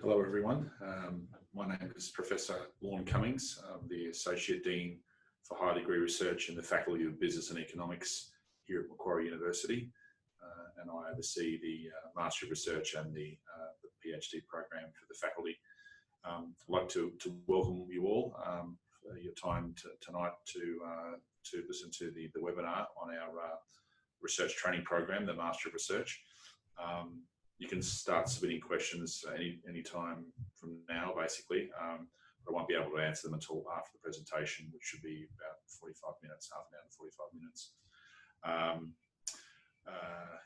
Hello everyone, my name is Professor Lorne Cummings. I'm the Associate Dean for Higher Degree Research in the Faculty of Business and Economics here at Macquarie University, and I oversee the Master of Research and the PhD program for the faculty. I'd like to welcome you all for your time tonight to listen to the webinar on our research training program, the Master of Research. You can start submitting questions any time from now, basically. But I won't be able to answer them until after the presentation, which should be about 45 minutes, half an hour to 45 minutes.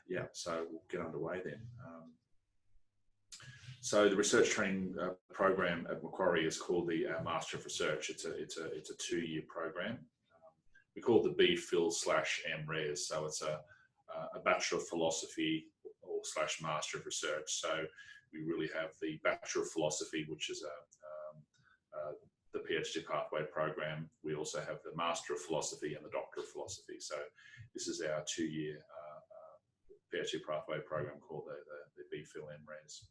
Yeah, so we'll get underway then. So the research training program at Macquarie is called the Master of Research. It's a 2-year program. We call it the BPhil/MRes. So it's a Bachelor of Philosophy / Master of Research. So we really have the Bachelor of Philosophy, which is the PhD pathway program. We also have the Master of Philosophy and the Doctor of Philosophy. So this is our 2-year PhD pathway program called the BPhil/MRes.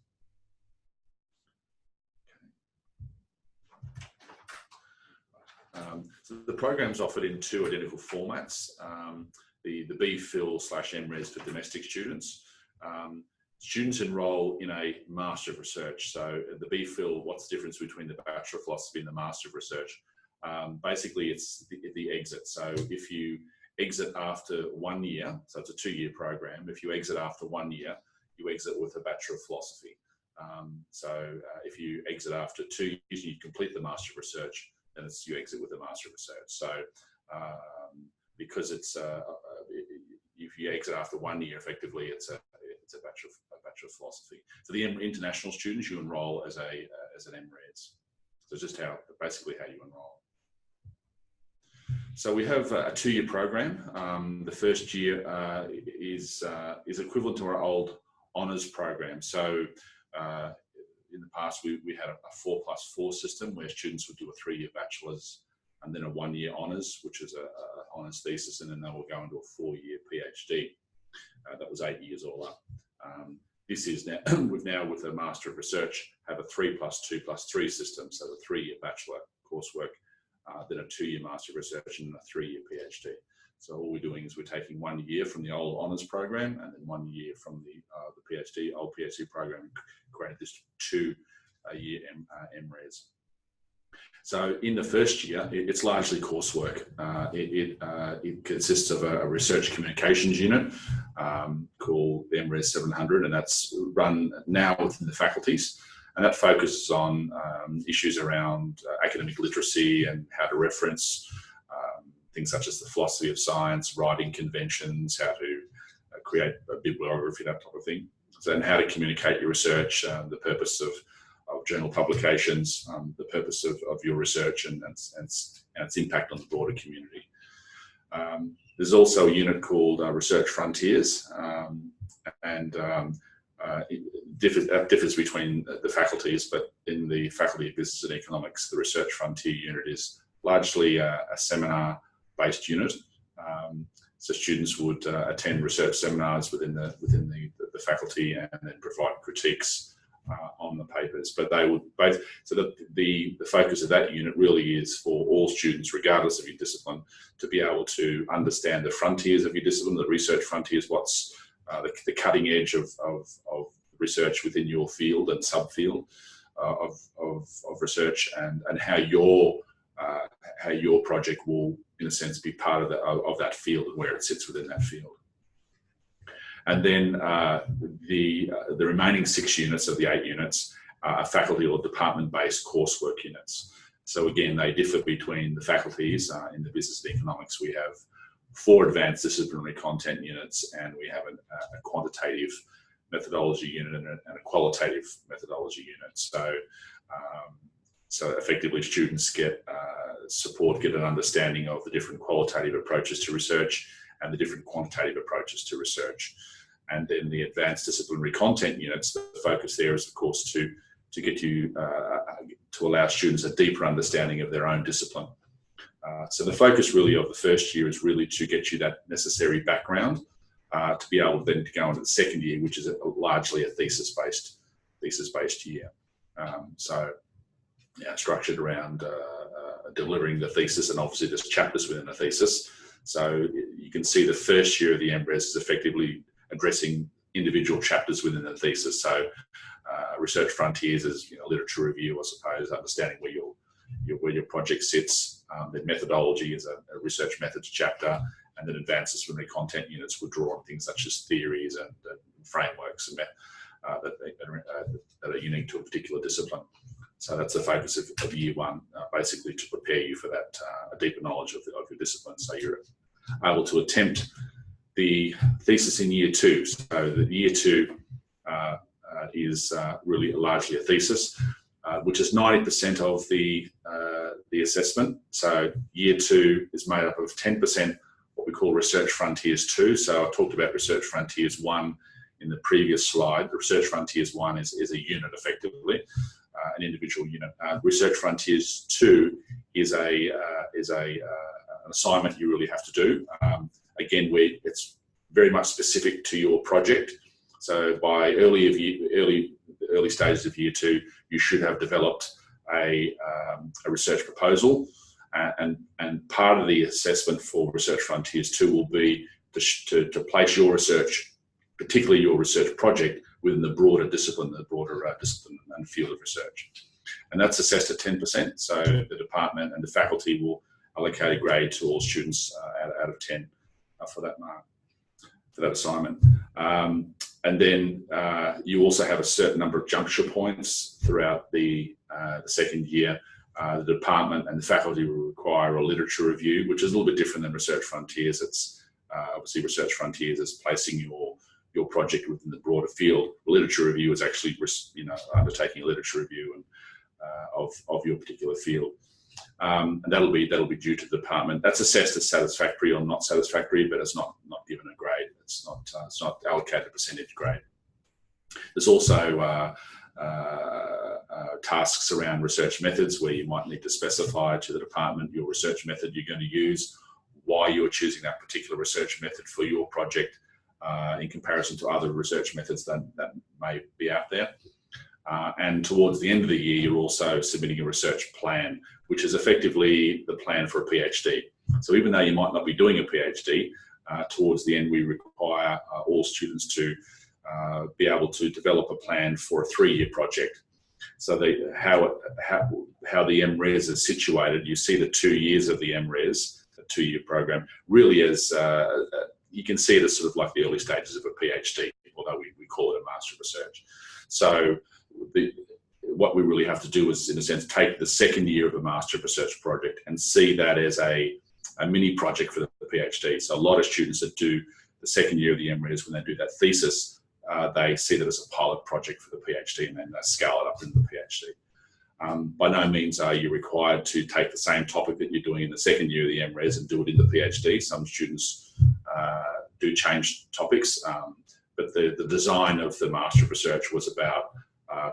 So the program's offered in 2 identical formats. The BPhil/MRes for domestic students. Students enroll in a Master of Research. So the BPhil, what's the difference between the Bachelor of Philosophy and the Master of Research? Basically, it's the exit. So if you exit after 1 year, so it's a 2-year program, if you exit after 1 year, you exit with a Bachelor of Philosophy. If you exit after 2 years, you complete the Master of Research, then you exit with a Master of Research. So because it's if you exit after 1 year, effectively it's a Bachelor of Philosophy. For the international students, you enroll as an MRes. So just basically how you enroll. So we have a 2-year program. The first year is equivalent to our old honours program. So in the past, we had a 4+4 system where students would do a 3-year bachelor's and then a 1-year honours, which is a honours thesis, and then they will go into a 4-year PhD. That was 8 years all up. This is now, with the Master of Research, have a 3+2+3 system, so the 3-year bachelor coursework, then a 2-year Master of Research and a 3-year PhD. So all we're doing is we're taking 1 year from the old honours program and then 1 year from the old PhD program, and created this 2-year MRes. So in the first year, it's largely coursework. It consists of a research communications unit called the MRes 700, and that's run now within the faculties. And that focuses on issues around academic literacy and how to reference things such as the philosophy of science, writing conventions, how to create a bibliography, that type of thing. So, and how to communicate your research, the purpose of journal publications, the purpose of your research and its impact on the broader community. There's also a unit called Research Frontiers, and it differs between the faculties, but in the Faculty of Business and Economics, the Research Frontier unit is largely a seminar-based unit. So students would attend research seminars within the faculty and then provide critiques on the papers. But they would both, so the focus of that unit really is for all students, regardless of your discipline, to be able to understand the frontiers of your discipline, the research frontiers, what's the cutting edge of research within your field and subfield of research, and how your project will, in a sense, be part of that field and where it sits within that field. And then the remaining 6 units of the 8 units are faculty or department-based coursework units. So again, they differ between the faculties. In the Business and Economics, we have 4 advanced disciplinary content units, and we have a quantitative methodology unit and a qualitative methodology unit. So effectively, students get support, get an understanding of the different qualitative approaches to research and the different quantitative approaches to research. And then the advanced disciplinary content units, the focus there is, of course, to get you to allow students a deeper understanding of their own discipline. So the focus really of the first year is really to get you that necessary background to be able then to go into the second year, which is largely a thesis-based year. So yeah, structured around delivering the thesis, and obviously there's chapters within the thesis. So you can see the first year of the MRes is effectively addressing individual chapters within the thesis. So research frontiers is literature review, I suppose, understanding where your project sits. The methodology is a research methods chapter, and then advances from the content units will draw on things such as theories and frameworks and that are unique to a particular discipline. So that's the focus of year one, basically to prepare you for that deeper knowledge of your discipline. So you're able to attempt the thesis in year two. So the year two is really largely a thesis, which is 90% of the assessment. So year two is made up of 10% what we call Research Frontiers 2. So I talked about Research Frontiers 1 in the previous slide. Research Frontiers 1 is a unit, effectively, an individual unit. Research Frontiers 2 is an assignment you really have to do. Again, it's very much specific to your project. So by early stages of year two, you should have developed a research proposal, and part of the assessment for Research Frontiers 2 will be to place your research, particularly your research project, within the broader discipline, and field of research. And that's assessed at 10%. So the department and the faculty will allocate a grade to all students out of 10 for that mark, for that assignment. And then you also have a certain number of juncture points throughout the second year. The department and the faculty will require a literature review, which is a little bit different than Research Frontiers. It's obviously Research Frontiers is placing your project within the broader field. Literature review is actually undertaking a literature review and of your particular field. And that'll be due to the department. That's assessed as satisfactory or not satisfactory, but it's not given a grade. It's not allocated a percentage grade. There's also tasks around research methods, where you might need to specify to the department your research method you're going to use, why you're choosing that particular research method for your project in comparison to other research methods that may be out there. And towards the end of the year, you're also submitting a research plan, which is effectively the plan for a PhD. So even though you might not be doing a PhD, towards the end we require all students to be able to develop a plan for a 3-year project. So how the MRes is situated, you see the 2 years of the MRes, the 2-year program, really as you can see it as sort of like the early stages of a PhD, although we call it a Master of Research. So what we really have to do is, in a sense, take the second year of a Master of Research project and see that as a mini project for the PhD. So a lot of students that do the second year of the MRes, when they do that thesis, they see that as a pilot project for the PhD, and then they scale it up into the PhD. By no means are you required to take the same topic that you're doing in the second year of the MRes and do it in the PhD. Some students do change topics, but the design of the Master of Research was about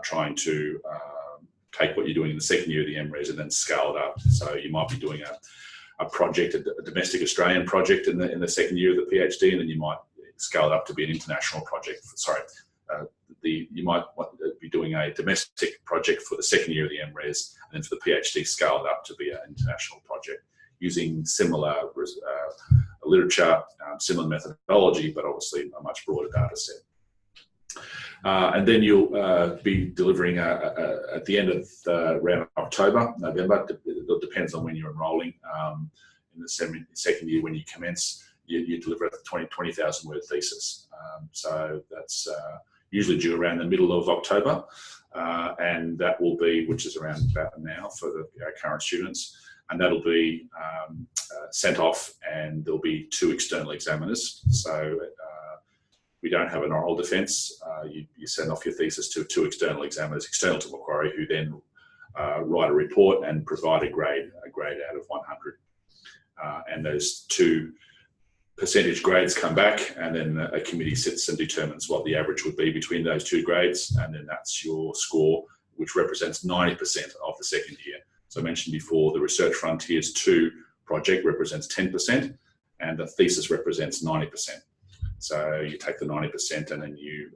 trying to take what you're doing in the second year of the MRes and then scale it up. So you might be doing a project, a domestic Australian project in the second year of the PhD, and then you might scale it up to be an international project. You might be doing a domestic project for the second year of the MRes, and then for the PhD, scale it up to be an international project using similar literature, similar methodology, but obviously a much broader data set. And then you'll be delivering at the end of around October, November. It depends on when you're enrolling. In the second year, when you commence, you deliver a 20,000 word thesis. So that's usually due around the middle of October, and that will be, which is around about now for the current students, and that'll be sent off, and there'll be 2 external examiners. So we don't have an oral defence. You send off your thesis to 2 external examiners, external to Macquarie, who then write a report and provide a grade out of 100. And those 2 percentage grades come back, and then a committee sits and determines what the average would be between those 2 grades, and then that's your score, which represents 90% of the second year. So I mentioned before, the Research Frontiers 2 project represents 10%, and the thesis represents 90%. So you take the 90%, and then you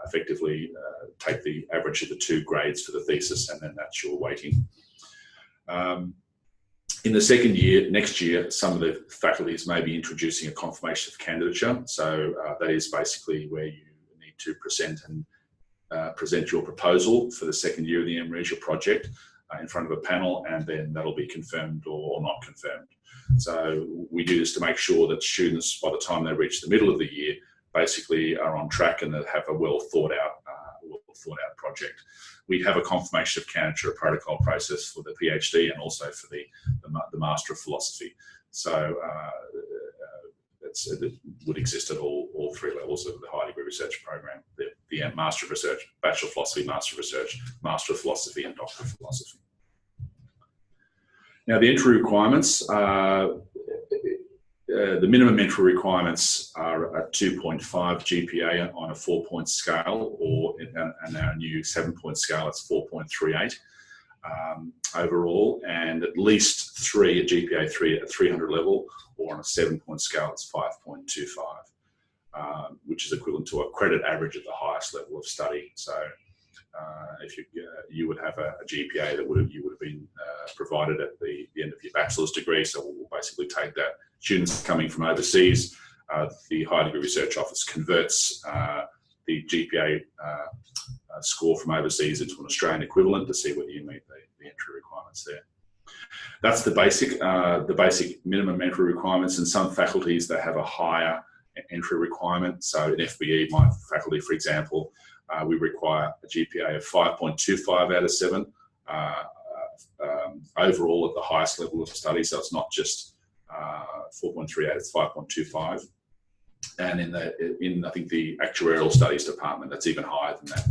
effectively take the average of the 2 grades for the thesis, and then that's your weighting. In the second year, next year, some of the faculties may be introducing a confirmation of candidature. So that is basically where you need to present your proposal for the second year of the MRes, your project, in front of a panel, and then that'll be confirmed or not confirmed. So we do this to make sure that students, by the time they reach the middle of the year, basically are on track and that have a well thought out project. We have a confirmation of candidature, a protocol process for the PhD and also for the Master of Philosophy. So it would exist at all 3 levels of the high degree research program: the Master of Research, Bachelor of Philosophy, Master of Research, Master of Philosophy, and Doctor of Philosophy. Now, the entry requirements, the minimum entry requirements are a 2.5 GPA on a 4-point scale, or in our new 7-point scale, it's 4.38 overall, and at least 3, a GPA 3 at 300 level, or on a 7-point scale, it's 5.25, which is equivalent to a credit average at the highest level of study. So if you would have a GPA that you would have been provided at the end of your bachelor's degree. So we'll basically take that. Students coming from overseas, the high degree research office converts the GPA score from overseas into an Australian equivalent to see whether you meet the entry requirements there. That's the basic minimum entry requirements. In some faculties, they have a higher entry requirement. So in FBE, my faculty, for example, we require a GPA of 5.25 out of 7 overall at the highest level of study. So it's not just 4.38, it's 5.25. And in I think the actuarial studies department, that's even higher than that,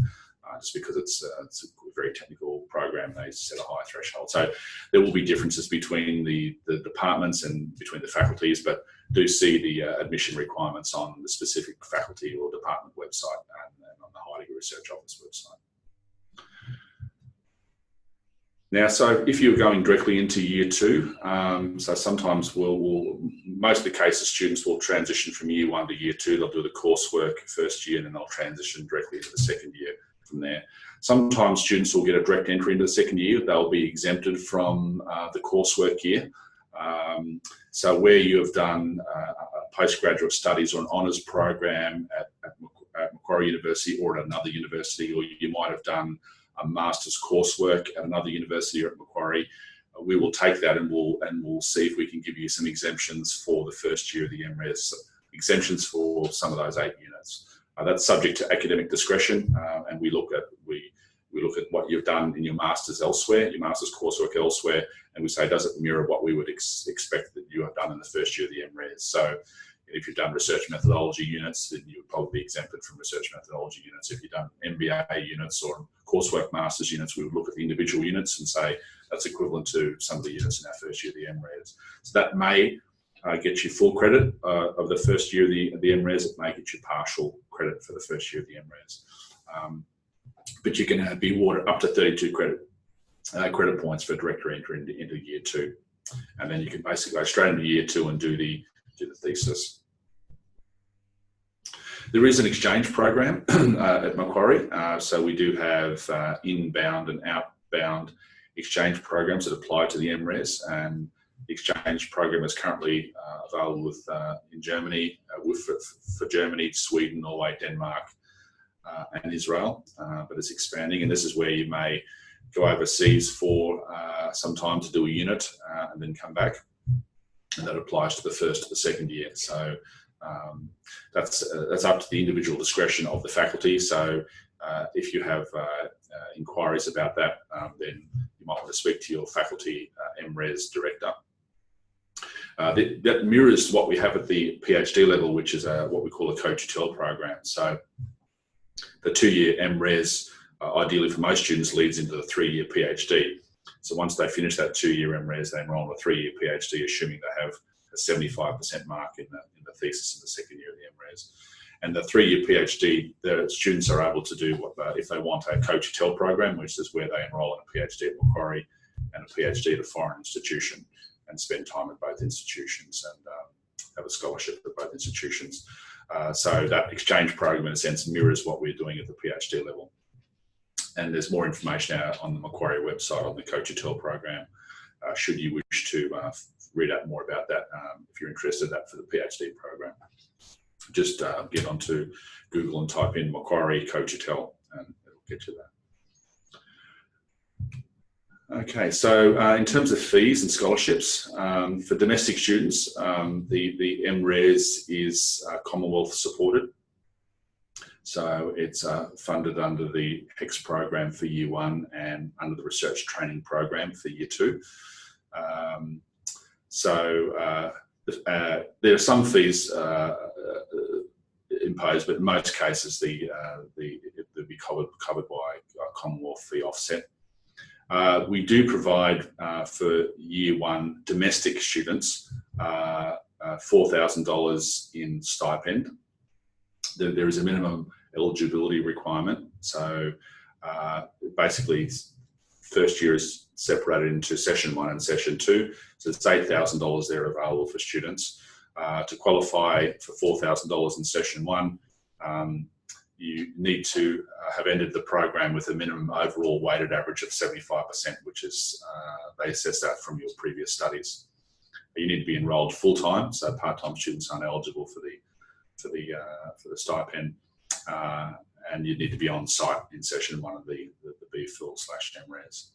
just because it's a very technical program. They set a high threshold. So there will be differences between the departments and between the faculties, but do see the admission requirements on the specific faculty or department website and on the High Degree Research Office website. Now, so if you're going directly into year 2, so sometimes most of the cases, students will transition from year 1 to year 2. They'll do the coursework first year and then they'll transition directly into the second year from there. Sometimes students will get a direct entry into the second year. They'll be exempted from the coursework year. So where you have done postgraduate studies or an honours program at Macquarie University or at another university, or you might have done a master's coursework at another university or at Macquarie, we will take that and we'll see if we can give you some exemptions for the first year of the MRes, exemptions for some of those 8 units. That's subject to academic discretion, and we look at what you've done in your master's elsewhere, your master's coursework elsewhere, and we say, does it mirror what we would expect that you have done in the first year of the MRes? So if you've done research methodology units, then you would probably be exempted from research methodology units. If you've done MBA units or coursework master's units, we would look at the individual units and say that's equivalent to some of the units in our first year of the MRes. So that may get you full credit of the first year of the MRes. It may get you partial credit for the first year of the MRes. But you can be awarded up to 32 credit points for direct entry into year 2. And then you can basically go straight into year 2 and do the thesis. There is an exchange program at Macquarie. So we do have inbound and outbound exchange programs that apply to the MRes, and the exchange program is currently available in Germany, for Germany, Sweden, Norway, Denmark, and Israel, but it's expanding, and this is where you may go overseas for some time to do a unit and then come back, and that applies to the first or the second year. So that's up to the individual discretion of the faculty. So if you have inquiries about that, then you might want to speak to your faculty MRes director. That mirrors what we have at the PhD level, which is what we call a co-tutel program. So the 2-year MRes, ideally for most students, leads into the 3-year PhD. So once they finish that 2-year MRes, they enroll in a 3-year PhD, assuming they have a 75% mark in the thesis in the second year of the MRes. And the 3-year PhD, the students are able to do if they want a co-tutel program, which is where they enroll in a PhD at Macquarie and a PhD at a foreign institution, and spend time at both institutions and have a scholarship at both institutions. So that exchange program, in a sense, mirrors what we're doing at the PhD level. And there's more information out on the Macquarie website on the Coach-a-Tell program, should you wish to read out more about that, if you're interested in that for the PhD program. Just get onto Google and type in Macquarie Coach-a-Tell and it'll get you there. Okay, so in terms of fees and scholarships, for domestic students, the MRES is Commonwealth supported. So it's funded under the HEX program for Year 1 and under the Research Training program for Year 2. There are some fees imposed, but in most cases they'll be covered by a Commonwealth fee offset. We do provide for Year 1 domestic students $4,000 in stipend. There is a minimum eligibility requirement. So basically, first year is separated into Session 1 and Session 2. So it's $8,000 there available for students. To qualify for $4,000 in Session 1, you need to have ended the program with a minimum overall weighted average of 75%, which is, they assess that from your previous studies. You need to be enrolled full-time, so part-time students aren't eligible for the stipend, and you need to be on site in Session 1 of the BPhil/MRES.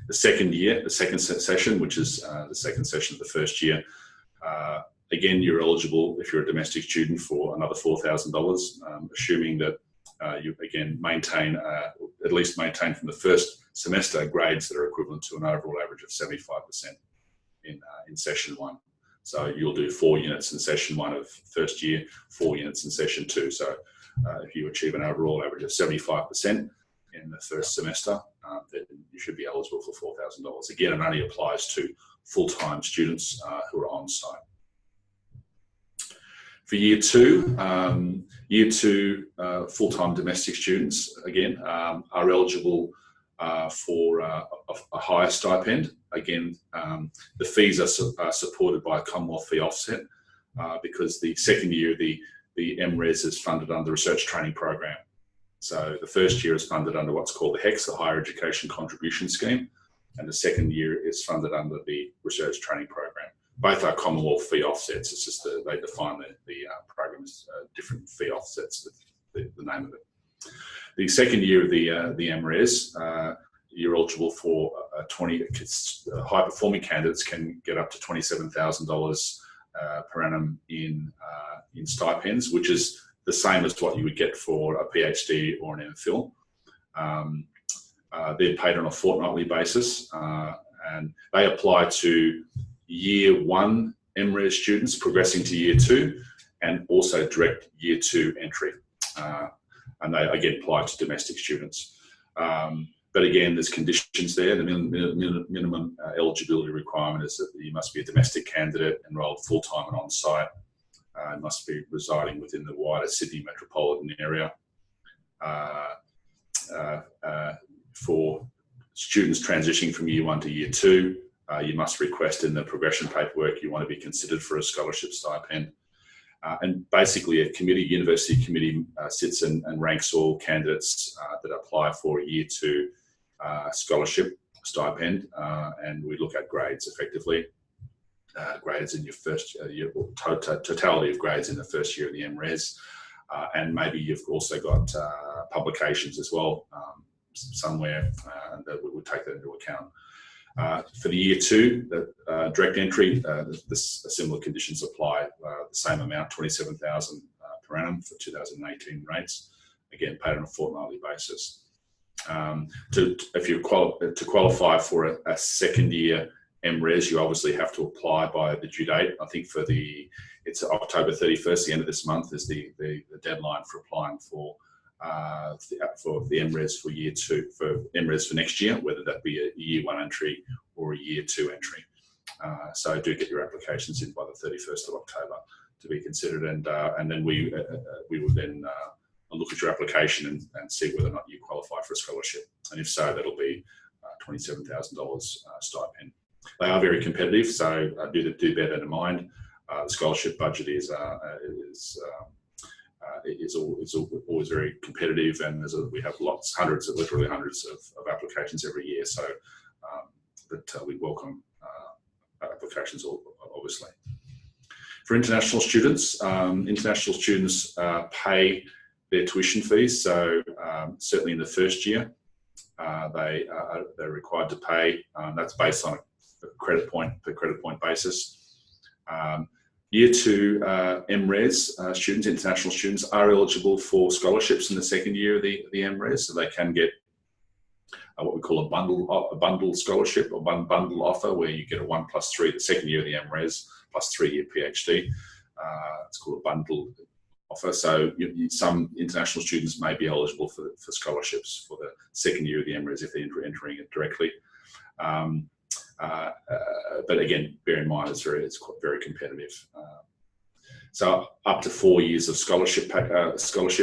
The second year, the second session, which is the second session of the first year, again, you're eligible if you're a domestic student for another $4,000, assuming that you again maintain, at least maintain from the first semester grades that are equivalent to an overall average of 75% in Session 1. So you'll do 4 units in Session 1 of first year, 4 units in Session 2. So if you achieve an overall average of 75% in the first semester, then you should be eligible for $4,000. Again, it only applies to full-time students who are on site. For Year 2, full-time domestic students, again, are eligible for a higher stipend. Again, the fees are supported by a Commonwealth fee offset because the second year, the MRES is funded under the Research Training program. So the first year is funded under what's called the HEX, the Higher Education Contribution Scheme, and the second year is funded under the Research Training program. Both are Commonwealth fee offsets. It's just they define the program as different fee offsets, the name of it. The second year of the MRES, you're eligible for high performing candidates can get up to $27,000 per annum in stipends, which is the same as what you would get for a PhD or an MPhil. They're paid on a fortnightly basis, and they apply to Year 1 MRES students progressing to Year 2, and also direct Year 2 entry. And they again apply to domestic students. But again, there's conditions there. The minimum eligibility requirement is that you must be a domestic candidate, enrolled full-time and on-site, must be residing within the wider Sydney metropolitan area. For students transitioning from Year 1 to Year 2, you must request in the progression paperwork you want to be considered for a scholarship stipend. And basically a committee, university committee, sits and ranks all candidates that apply for a Year 2 scholarship stipend, and we look at grades effectively. Grades in your first year, totality of grades in the first year of the MRES, and maybe you've also got publications as well somewhere, and that we would take that into account. For the Year 2, the direct entry, similar conditions apply. The same amount, $27,000 per annum for 2018 rates, again paid on a fortnightly basis. To qualify for a second year MRES, you obviously have to apply by the due date. I think it's October 31st, the end of this month, is the deadline for applying for the MRES for Year 2, for MRES for next year, whether that be a Year 1 entry or a Year 2 entry. So do get your applications in by the 31st of October to be considered, and then we will then look at your application and see whether or not you qualify for a scholarship, and if so, that'll be $27,000 stipend. They are very competitive, so do bear that in mind. The scholarship budget is is always very competitive, and we have literally hundreds of applications every year. So we welcome applications, obviously. For international students pay their tuition fees. So certainly in the first year, they're required to pay. That's based on a credit point per credit point basis. Year 2 MRes students, international students, are eligible for scholarships in the second year of the MRes, so they can get what we call a bundle scholarship, or one bundle offer, where you get a 1+3 the second year of the MRes plus 3-year PhD. It's called a bundle offer. So some international students may be eligible for scholarships for the second year of the MRes if they're entering it directly. But again, bear in mind it's very competitive. So up to 4 years of scholarship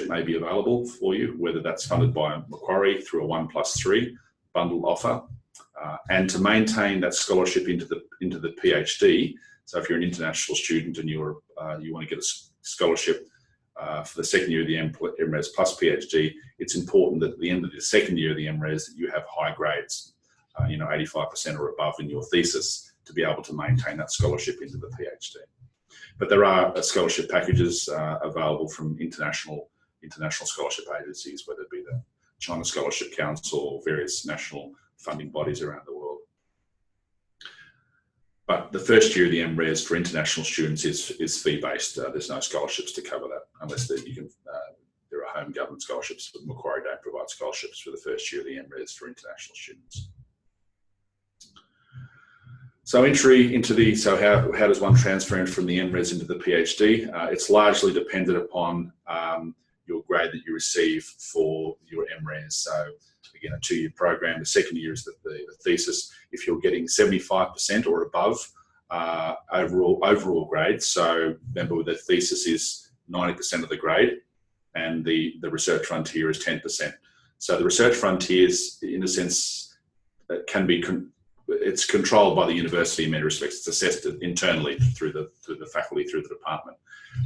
may be available for you, whether that's funded by Macquarie through a 1+3 bundle offer, and to maintain that scholarship into the PhD. So if you're an international student and you want to get a scholarship for the second year of the MRes plus PhD, it's important that at the end of the second year of the MRes that you have high grades, 85% or above in your thesis, to be able to maintain that scholarship into the PhD. But there are scholarship packages available from international scholarship agencies, whether it be the China Scholarship Council or various national funding bodies around the world. But the first year of the MRes for international students is fee-based. There's no scholarships to cover that, unless there are home government scholarships, but Macquarie don't provide scholarships for the first year of the MRes for international students. So entry into how does one transfer from the MRes into the PhD? It's largely dependent upon your grade that you receive for your MRes. So again, a 2-year program. The second year is the thesis. If you're getting 75% or above overall grade, so remember the thesis is 90% of the grade, and the research frontier is 10%. So the research frontiers, in a sense, can be it's controlled by the university in many respects. It's assessed internally through the faculty, through the department,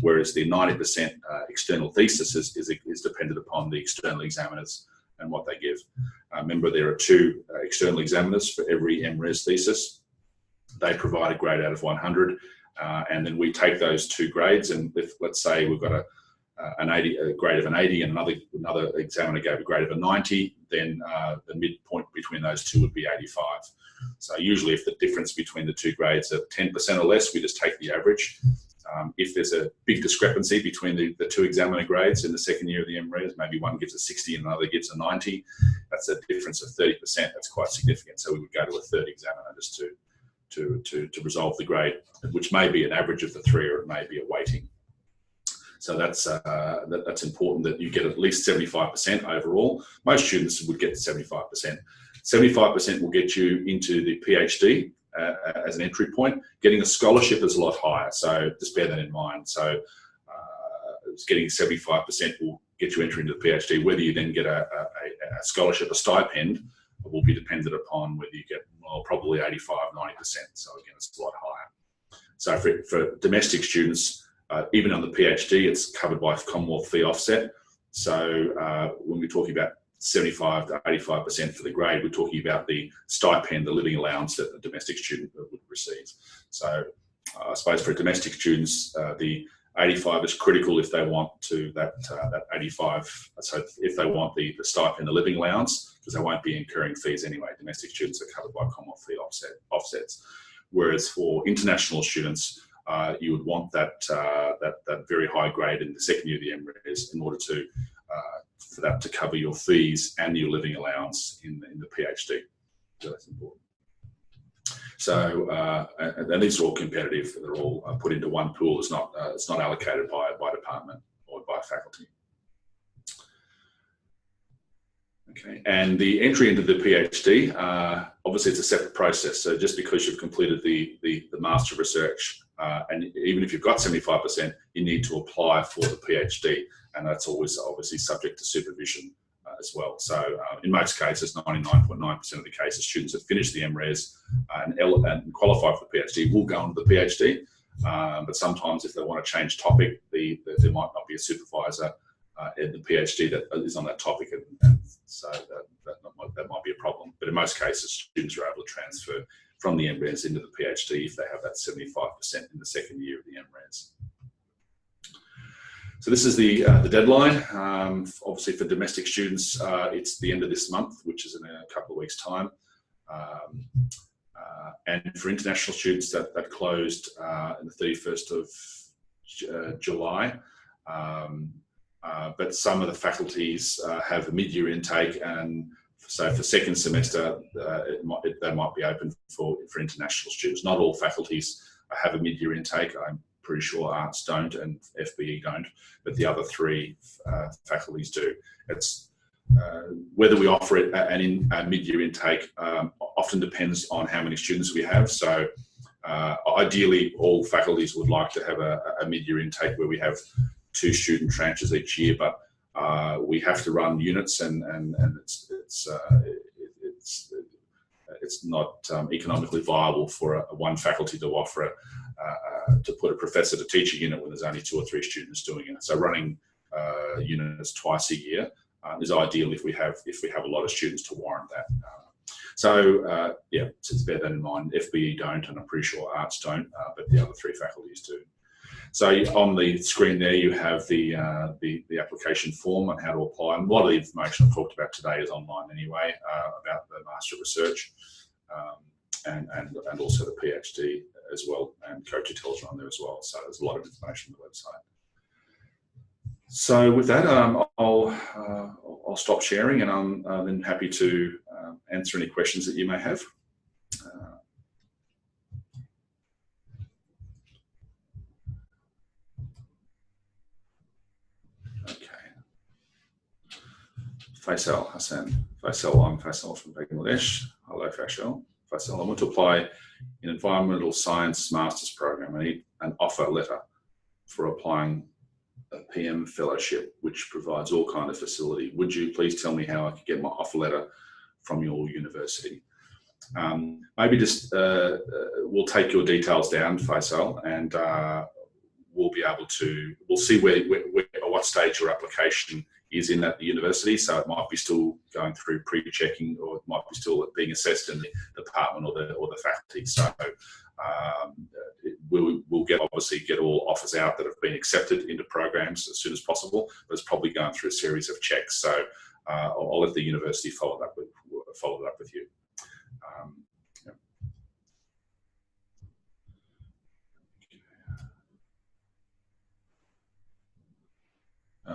whereas the 90% external thesis is dependent upon the external examiners and what they give. Remember, there are 2 external examiners for every MRes thesis. They provide a grade out of 100, and then we take those 2 grades, and if, let's say, we've got a grade of an 80 and another examiner gave a grade of a 90, then the midpoint between those 2 would be 85. So usually if the difference between the 2 grades are 10% or less, we just take the average. If there's a big discrepancy between the 2 examiner grades in the second year of the MRes, maybe one gives a 60 and another gives a 90, that's a difference of 30%. That's quite significant. So we would go to a third examiner just to resolve the grade, which may be an average of the 3, or it may be a weighting. So that's important that you get at least 75% overall. Most students would get 75%. 75% will get you into the PhD as an entry point. Getting a scholarship is a lot higher, so just bear that in mind. So getting 75% will get you entry into the PhD. Whether you then get a scholarship, a stipend, will be dependent upon whether you get, well, probably 85, 90%. So again, it's a lot higher. So for domestic students, even on the PhD, it's covered by Commonwealth fee offset. So when we're talking about 75 to 85% for the grade, we're talking about the stipend, the living allowance that a domestic student would receive. So I suppose for domestic students, the 85 is critical if they want to that 85. So if they want the stipend, the living allowance, because they won't be incurring fees anyway. Domestic students are covered by Commonwealth fee offsets. Whereas for international students, you would want that very high grade in the second year of the MRes in order to for that to cover your fees and your living allowance in the PhD. So that's important. So and these are all competitive. They're all put into one pool. It's not allocated by department or by faculty. Okay, and the entry into the PhD, obviously it's a separate process. So just because you've completed the Master of Research, and even if you've got 75%, you need to apply for the PhD, and that's always obviously subject to supervision as well. So in most cases, 99.9% of the cases, students that finish the MRes and qualify for the PhD will go on to the PhD. But sometimes if they want to change topic, there might not be a supervisor in the PhD that is on that topic, and so that might be a problem. But in most cases, students are able to transfer from the MRes into the PhD if they have that 75% in the second year of the MRes. So this is the deadline. Obviously for domestic students, it's the end of this month, which is in a couple of weeks' time. And for international students, that closed in the 31st of July. But some of the faculties have a mid-year intake, and so for second semester, they might be open for international students. Not all faculties have a mid-year intake. I'm pretty sure arts don't and FBE don't, but the other three faculties do. It's whether we offer it a mid-year intake often depends on how many students we have. So ideally, all faculties would like to have a mid-year intake where we have 2 student tranches each year, but we have to run units, and it's not economically viable for one faculty to offer to put a professor to teach a unit when there's only 2 or 3 students doing it. So running units twice a year is ideal if we have a lot of students to warrant that. Yeah, just bear that in mind. FBE don't, and I'm pretty sure arts don't, but the other 3 faculties do. So on the screen there, you have the application form on how to apply. And a lot of the information I've talked about today is online anyway, about the Master of Research and also the PhD as well, and Coach Tells are on there as well. So there's a lot of information on the website. So with that, I'll stop sharing, and I'm then happy to answer any questions that you may have. Faisal Hassan. Faisal, I'm Faisal from Bangladesh. Hello, Faisal. I want to apply in Environmental Science Master's Program. I need an offer letter for applying a PM fellowship, which provides all kind of facility. Would you please tell me how I could get my offer letter from your university? Maybe just we'll take your details down, Faisal, and we'll see what stage your application is in at the university. So it might be still going through pre-checking, or it might be still being assessed in the department or the faculty. So we'll obviously get all offers out that have been accepted into programs as soon as possible, but it's probably going through a series of checks. So I'll let the university follow it up with you.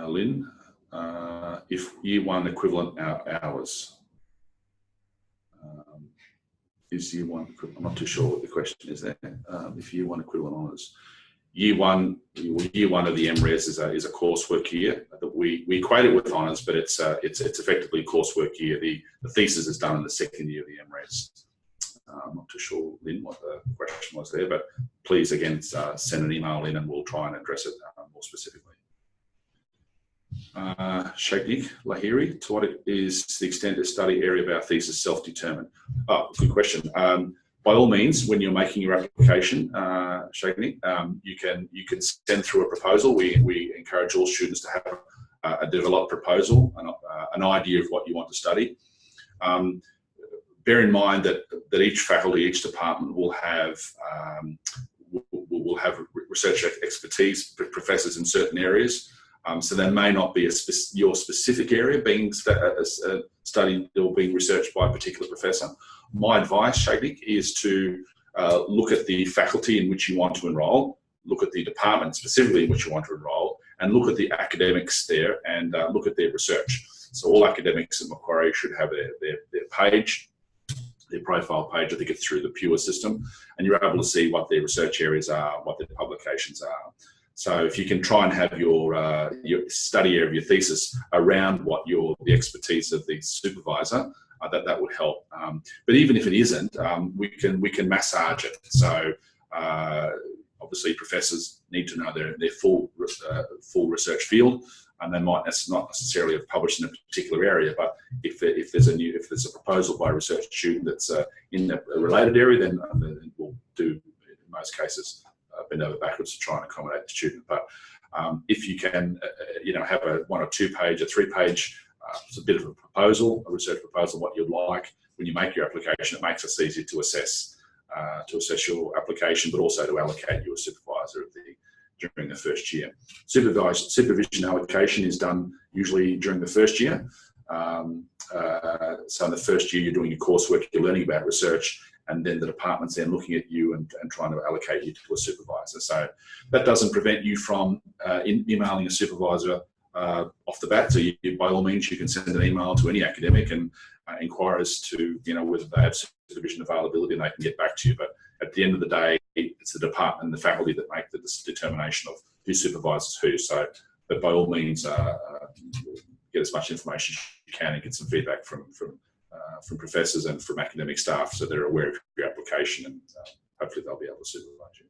Lynn, if year 1 equivalent hours, is year 1 equivalent? I'm not too sure what the question is there. If year 1 equivalent honours, year one of the MRes is a coursework year. We equate it with honours, but it's effectively a coursework year. The thesis is done in the second year of the MRes. I'm not too sure, Lynn, what the question was there, but please again send an email in and we'll try and address it more specifically. Sheikh Lahiri, to what is the extent of study area of our thesis self-determined? Oh, good question. By all means, when you're making your application, Sheikh, you can send through a proposal. We encourage all students to have a developed proposal, an idea of what you want to study. Bear in mind that each faculty, each department will have research expertise, professors in certain areas. So there may not be your specific area being studied or being researched by a particular professor. My advice, Sheikh, is to look at the faculty in which you want to enrol, look at the department specifically in which you want to enrol, and look at the academics there and look at their research. So all academics at Macquarie should have their page, their profile page. I think it's through the Pure system, and you're able to see what their research areas are, what their publications are. So if you can try and have your study area of your thesis around what the expertise of the supervisor, that would help. But even if it isn't, we can massage it. So obviously professors need to know their full research field, and they might not necessarily have published in a particular area. But if there's a proposal by a research student that's in a related area, then we'll do in most cases bend over backwards to try and accommodate the student. But if you can, have a 1 or 2 page, a 3 page, it's a bit of a proposal, a research proposal, what you'd like. When you make your application, it makes it easier to assess your application, but also to allocate you a supervisor during the first year. Supervision allocation is done usually during the first year. So in the first year, you're doing your coursework, you're learning about research, and then the department's then looking at you and trying to allocate you to a supervisor. So that doesn't prevent you from emailing a supervisor off the bat. So by all means, you can send an email to any academic and inquire as to whether they have supervision availability, and they can get back to you. But at the end of the day, it's the department and the faculty that make the determination of who supervises who. So, but by all means, get as much information as you can and get some feedback from professors and from academic staff, so they're aware of your application, and hopefully they'll be able to supervise you.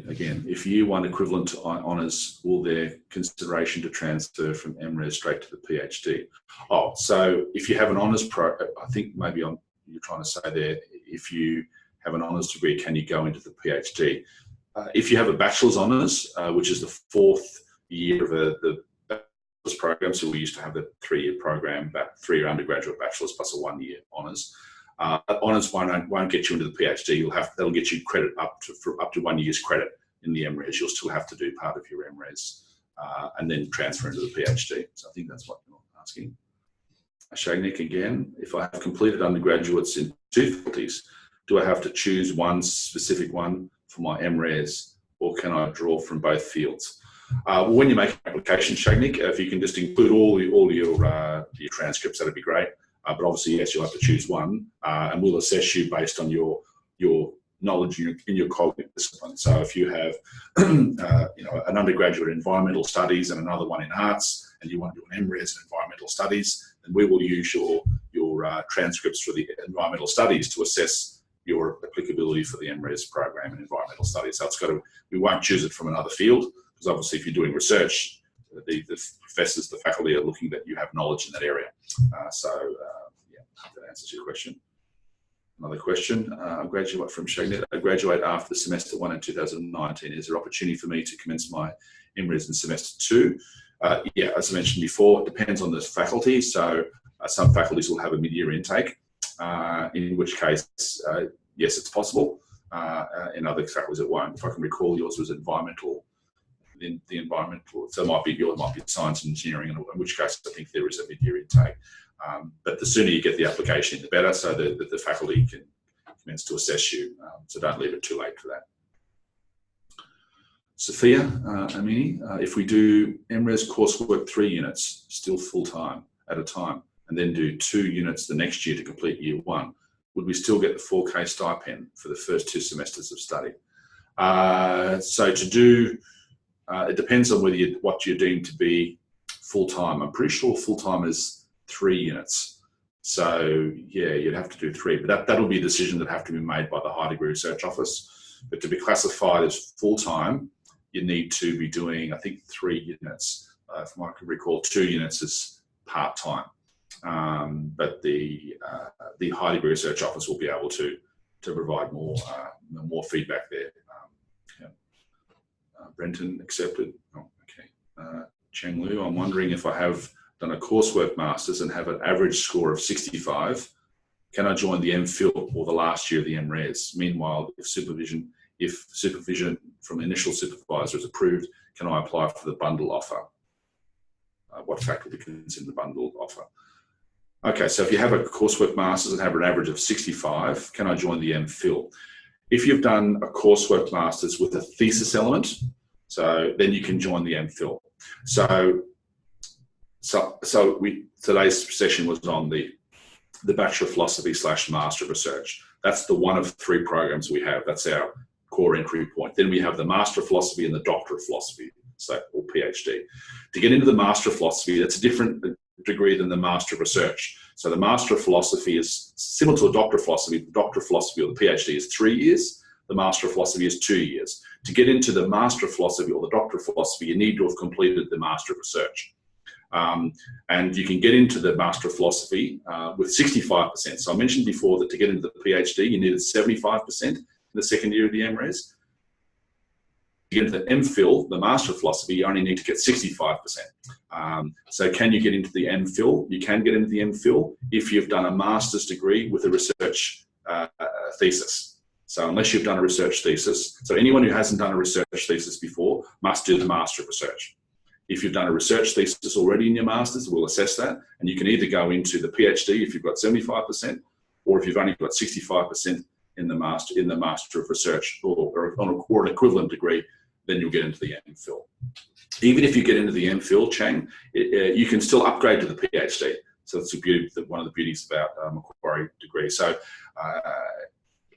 Again, if year 1 equivalent to honours, will there consideration to transfer from MRes straight to the PhD? Oh, so if you have an honours I think maybe you're trying to say there, if you have an honours degree, can you go into the PhD? If you have a bachelor's honours, which is the 4th year of the bachelor's program, so we used to have the 3-year program, about 3-year undergraduate bachelor's plus a 1-year honours. Honours won't get you into the PhD. That'll get you credit up to 1 year's credit in the MRes. You'll still have to do part of your MRes and then transfer into the PhD. So I think that's what you're asking. Shagnik again, if I have completed undergraduates in 2 faculties, do I have to choose one specific one for my MRes, or can I draw from both fields? When you make an application, Shagnik, if you can just include all your transcripts, that'd be great. But obviously, yes, you'll have to choose one, and we'll assess you based on your knowledge in your cognitive discipline. So if you have an undergraduate in environmental studies and another one in arts, and you want to do an MRes in environmental studies, then we will use your transcripts for the environmental studies to assess your applicability for the MRes program in environmental studies. So we won't choose it from another field, because obviously if you're doing research, the professors, the faculty are looking that you have knowledge in that area. Yeah, hope that answers your question. Another question, I graduate from Shagnet. I graduate after semester 1 in 2019. Is there opportunity for me to commence my MRes in semester 2? Yeah, as I mentioned before, it depends on the faculty. So some faculties will have a mid-year intake, in which case, yes, it's possible. In other faculties, it won't. If I can recall, yours was environmental. The environmental, so yours might be science and engineering, in which case I think there is a mid-year intake. But the sooner you get the application, the better, so that the faculty can commence to assess you. So don't leave it too late for that. Sophia Amini, if we do MRes coursework 3 units, still full-time at a time, and then do 2 units the next year to complete year 1, would we still get the 4K stipend for the first 2 semesters of study? So to do, it depends on what you're deemed to be full-time. I'm pretty sure full-time is 3 units. So yeah, you'd have to do 3, but that'll be a decision that have to be made by the High Degree Research Office. But to be classified as full-time, you need to be doing, I think, 3 units. From what I can recall, 2 units is part-time. But the High Degree Research Office will be able to provide more feedback there. Brenton accepted. Oh, okay. Cheng Liu, I'm wondering if I have done a coursework masters and have an average score of 65, can I join the MPhil or the last year of the MRes? Meanwhile, if supervision from initial supervisor is approved, can I apply for the bundle offer? What faculty considers in the bundle offer? Okay, so if you have a coursework masters and have an average of 65, can I join the MPhil? If you've done a coursework masters with a thesis element, so then you can join the MPhil. So today's session was on the Bachelor of Philosophy / Master of Research. That's the one of 3 programs we have. That's our core entry point. Then we have the Master of Philosophy and the Doctor of Philosophy, or PhD. To get into the Master of Philosophy, that's a different degree than the Master of Research. So the Master of Philosophy is similar to a Doctor of Philosophy. The Doctor of Philosophy or the PhD is 3 years. The Master of Philosophy is 2 years. To get into the Master of Philosophy or the Doctor of Philosophy, you need to have completed the Master of Research. And you can get into the Master of Philosophy with 65%. So I mentioned before that to get into the PhD, you needed 75% in the second year of the MRes. To get into the MPhil, the Master of Philosophy, you only need to get 65%. So can you get into the MPhil? You can get into the MPhil if you've done a master's degree with a research thesis. So unless you've done a research thesis, so anyone who hasn't done a research thesis before must do the Master of Research. If you've done a research thesis already in your master's, we'll assess that, and you can either go into the PhD if you've got 75%, or if you've only got 65% in the Master of Research, or an equivalent degree, then you'll get into the MPhil. Even if you get into the MPhil, Chang, you can still upgrade to the PhD. So that's one of the beauties about Macquarie degree. So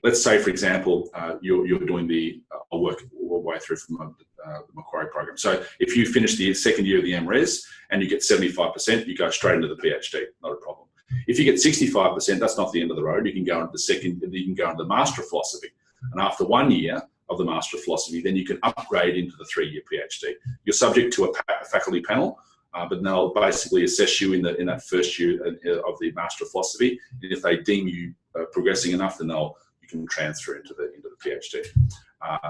let's say, for example, you're doing I'll work all the way through from the Macquarie program. So if you finish the second year of the MRes and you get 75%, you go straight into the PhD, not a problem. If you get 65%, that's not the end of the road. You can go into the Master of Philosophy. And after 1 year of the Master of Philosophy, then you can upgrade into the 3-year PhD. You're subject to a faculty panel, but they'll basically assess you in that first year of the Master of Philosophy. And if they deem you progressing enough, then you can transfer into the PhD.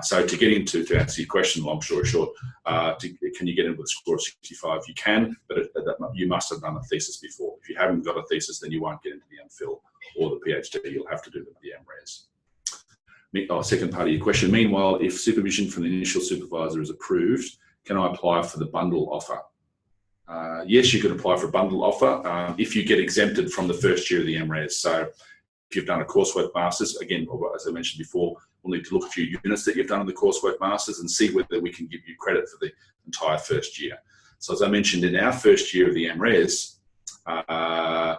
So to answer your question, long story short, can you get in with a score of 65? You can, but you must have done a thesis before. If you haven't got a thesis, then you won't get into the MPhil or the PhD. You'll have to do the MRes. Second part of your question. Meanwhile, if supervision from the initial supervisor is approved, can I apply for the bundle offer? Yes, you can apply for a bundle offer if you get exempted from the first year of the MRes. So if you've done a coursework masters, again, as I mentioned before, we'll need to look at your units that you've done in the coursework masters and see whether we can give you credit for the entire first year. So as I mentioned, in our first year of the MRes, our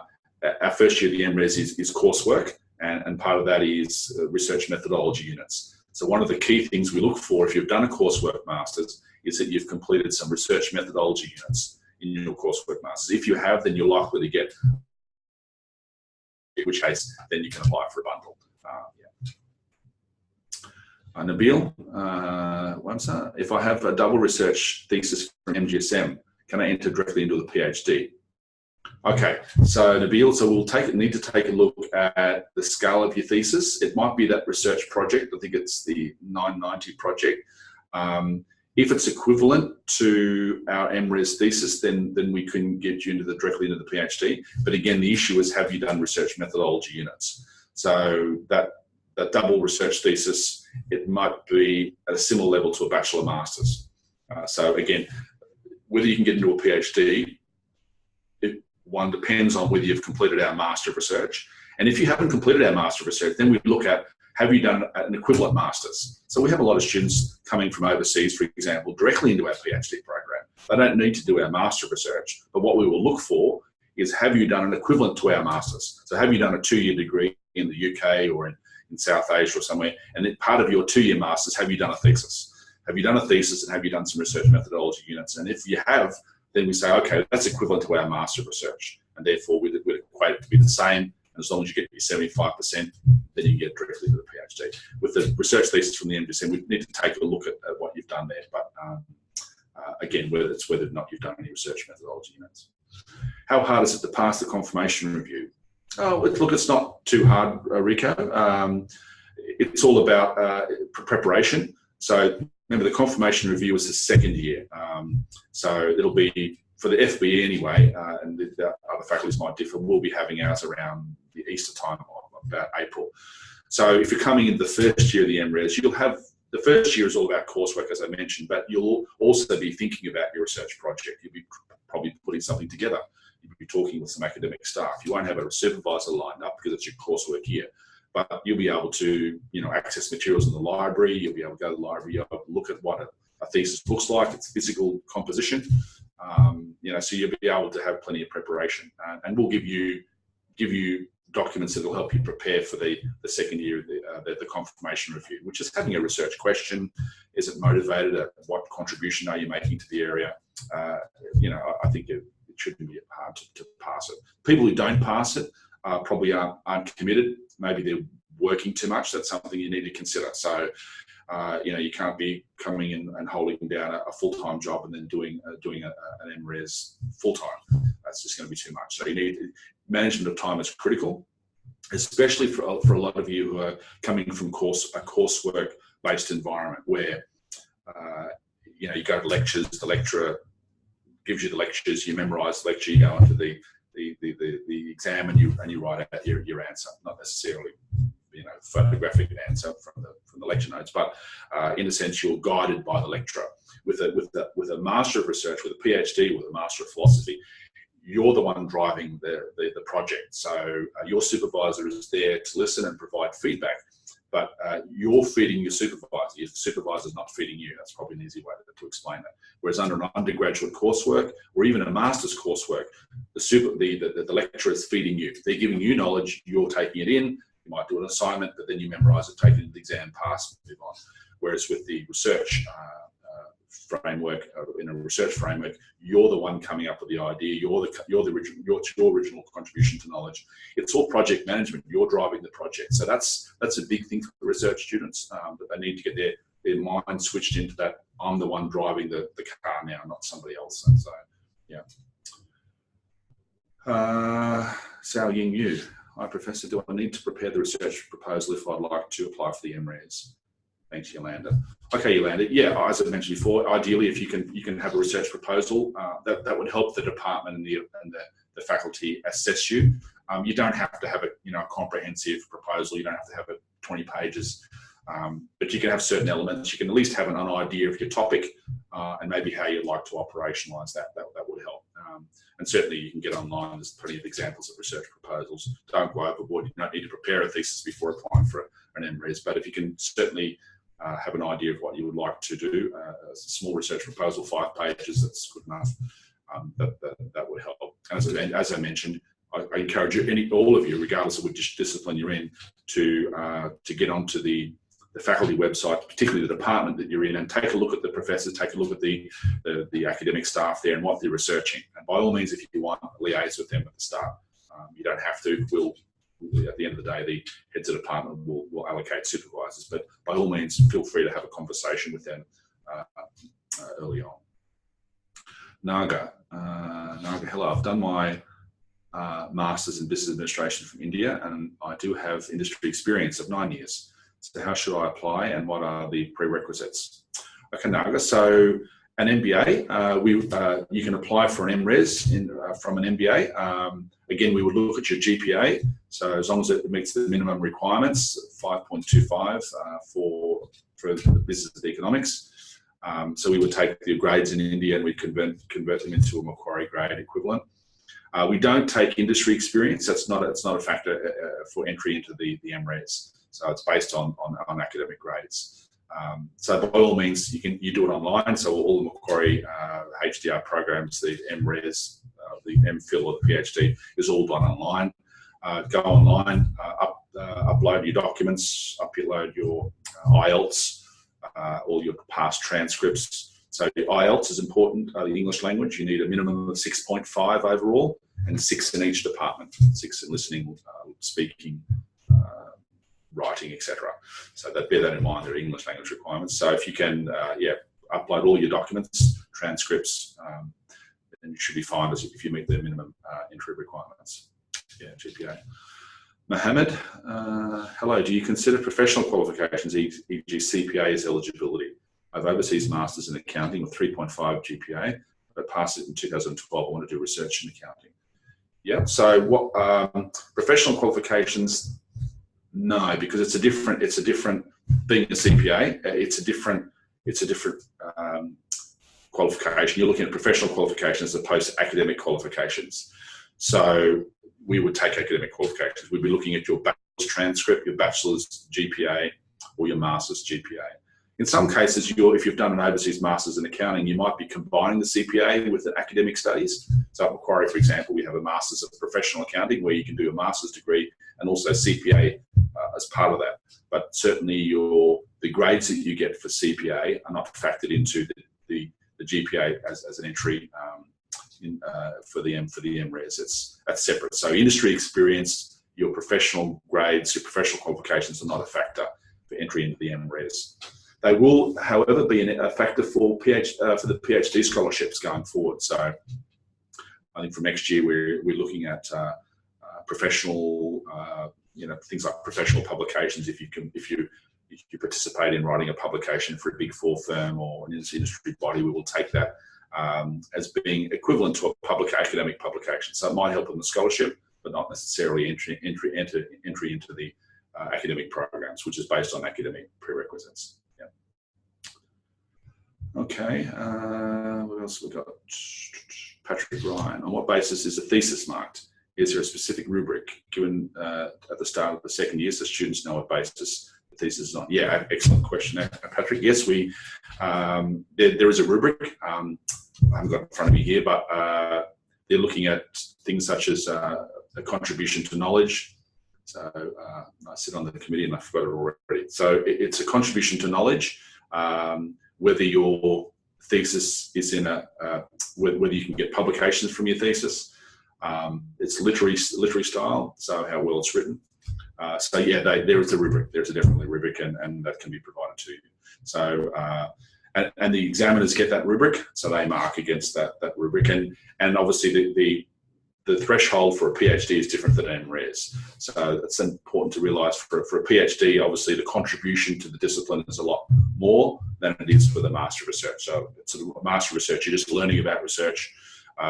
first year of the MRes is coursework, and part of that is research methodology units. So one of the key things we look for if you've done a coursework masters is that you've completed some research methodology units in your coursework masters. If you have, then you're likely to get, in which case then you can apply for a bundle. Nabil, if I have a double research thesis from MGSM, can I enter directly into the PhD? Okay, so Nabil, we'll need to take a look at the scale of your thesis. It might be that research project. I think it's the 990 project. If it's equivalent to our MRes thesis, then we can get you directly into the PhD. But again, the issue is, have you done research methodology units? So that double research thesis, it might be at a similar level to a bachelor masters. So again, whether you can get into a PhD, one depends on whether you've completed our Master of Research. And if you haven't completed our Master of Research, then we look at, have you done an equivalent Masters? So we have a lot of students coming from overseas, for example, directly into our PhD program. They don't need to do our Master of Research, but what we will look for is, have you done an equivalent to our Masters? So have you done a 2-year degree in the UK or in South Asia or somewhere? And then part of your 2-year Masters, have you done a thesis? Have you done a thesis and have you done some research methodology units? And if you have, then we say, okay, that's equivalent to our Master of Research, and therefore we'd equate it to be the same. And as long as you get your 75%, then you can get directly to the PhD. With the research thesis from the MGSM, we need to take a look at what you've done there. But again, whether or not you've done any research methodology units. How hard is it to pass the confirmation review? Oh, look, it's not too hard, Rico. It's all about preparation. So remember, the confirmation review is the second year. So it'll be, for the FBE anyway, and the other faculties might differ, we'll be having ours around the Easter time, about April. So if you're coming into the first year of the MRes, you'll have, the first year is all about coursework, as I mentioned, but you'll also be thinking about your research project. You'll be probably putting something together. You'll be talking with some academic staff. You won't have a supervisor lined up because it's your coursework year. But you'll be able to, access materials in the library. You'll be able to go to the library. You'll be able to look at what a thesis looks like, its physical composition. So you'll be able to have plenty of preparation, and we'll give you documents that will help you prepare for the second year of the confirmation review, which is having a research question. Is it motivated? What contribution are you making to the area? I think it shouldn't be hard to pass it. People who don't pass it probably aren't committed. Maybe they're working too much. That's something you need to consider. So You can't be coming in and holding down a full-time job and then doing an MRes full-time. That's just going to be too much. So you need management of time is critical, especially for a lot of you who are coming from a coursework-based environment where you go to lectures, the lecturer gives you the lectures, you memorise the lecture, you go into the exam and you write out your answer, not necessarily photographic answer from the lecture notes, but in a sense you're guided by the lecturer. With a Master of Research, with a PhD, with a Master of Philosophy, you're the one driving the project. So your supervisor is there to listen and provide feedback, but you're feeding your supervisor. Your supervisor's not feeding you. That's probably an easy way to explain that. Whereas under an undergraduate coursework or even a master's coursework, the lecturer is feeding you. They're giving you knowledge, you're taking it in. You might do an assignment, but then you memorise it, take it into the exam, pass, move on. Whereas with the research framework, in a research framework, you're the one coming up with the idea. Your original contribution to knowledge. It's all project management. You're driving the project. So that's a big thing for research students, that they need to get their mind switched into that. I'm the one driving the car now, not somebody else. And so, yeah. Sao Ying Yu. Hi, Professor. Do I need to prepare the research proposal if I'd like to apply for the MRes? Thanks, Yolanda. Okay, Yolanda. Yeah, as I mentioned before, ideally, if you can have a research proposal, that would help the department and the faculty assess you. You don't have to have a comprehensive proposal. You don't have to have it 20 pages, but you can have certain elements. You can at least have an idea of your topic and maybe how you'd like to operationalise that. That would help. And certainly you can get online. There's plenty of examples of research proposals. Don't go overboard. You don't need to prepare a thesis before applying for an MRes, but if you can certainly have an idea of what you would like to do, a small research proposal, 5 pages, that's good enough. That would help. As I mentioned, I encourage all of you, regardless of which discipline you're in, to get onto the faculty website, particularly the department that you're in, and take a look at the professors, take a look at the academic staff there and what they're researching. And by all means, if you want, liaise with them at the start. You don't have to. At the end of the day, the heads of department will allocate supervisors, but by all means, feel free to have a conversation with them early on. Naga, hello. I've done my Masters in Business Administration from India, and I do have industry experience of 9 years. So how should I apply, and what are the prerequisites? Okay, Naga. So an MBA, you can apply for an MRes from an MBA. Again, we would look at your GPA. So as long as it meets the minimum requirements, 5.25 for the business of economics. So we would take the grades in India and we'd convert them into a Macquarie grade equivalent. We don't take industry experience. It's not a factor for entry into the MRes. So it's based on academic grades. So by all means, you do it online. So all the Macquarie HDR programs, the MRes, the MPhil or the PhD is all done online. Go online, upload your documents, upload your IELTS, all your past transcripts. So the IELTS is important, the English language. You need a minimum of 6.5 overall and 6 in each department, 6 in listening, speaking, writing, etc. So bear that in mind, there are English language requirements. So if you can, upload all your documents, transcripts, then you should be fine if you meet the minimum entry requirements. Yeah, GPA. Mohammed, hello. Do you consider professional qualifications, e.g. CPA, as eligibility? I have overseas masters in accounting with 3.5 GPA. I passed it in 2012. I want to do research in accounting. Yeah. So what professional qualifications? No, because it's a different. Being a CPA, it's a different qualification. You're looking at professional qualifications as opposed to academic qualifications. So we would take academic qualifications. We'd be looking at your bachelor's transcript, your bachelor's GPA, or your master's GPA. In some cases, if you've done an overseas master's in accounting, you might be combining the CPA with the academic studies. So at Macquarie, for example, we have a master's of professional accounting where you can do a master's degree and also CPA as part of that. But certainly the grades that you get for CPA are not factored into the GPA as an entry for the MRes. That's separate. So industry experience, your professional grades, your professional qualifications are not a factor for entry into the MRes. They will, however, be a factor for the PhD scholarships going forward. So I think for next year we're looking at professional, things like professional publications. If you participate in writing a publication for a Big Four firm or an industry body, we will take that as being equivalent to a public academic publication. So it might help in the scholarship, but not necessarily entry into the academic programs, which is based on academic prerequisites. Yeah. Okay. What else we got? Patrick Ryan. On what basis is a thesis marked? Is there a specific rubric given at the start of the second year so students know what basis the thesis is on? Yeah, excellent question, Patrick. Yes, there is a rubric. I haven't got it in front of me here, but they're looking at things such as a contribution to knowledge. So I sit on the committee and I forgot it already. So it's a contribution to knowledge, whether your thesis is in whether you can get publications from your thesis. It's literary style, so how well it's written. So yeah, there is a rubric. There's definitely a rubric, and that can be provided to you. So and the examiners get that rubric, so they mark against that rubric, and obviously the threshold for a PhD is different than an MRes. So it's important to realise for a PhD, obviously the contribution to the discipline is a lot more than it is for the Master of Research. So it's sort of a Master of Research, you're just learning about research.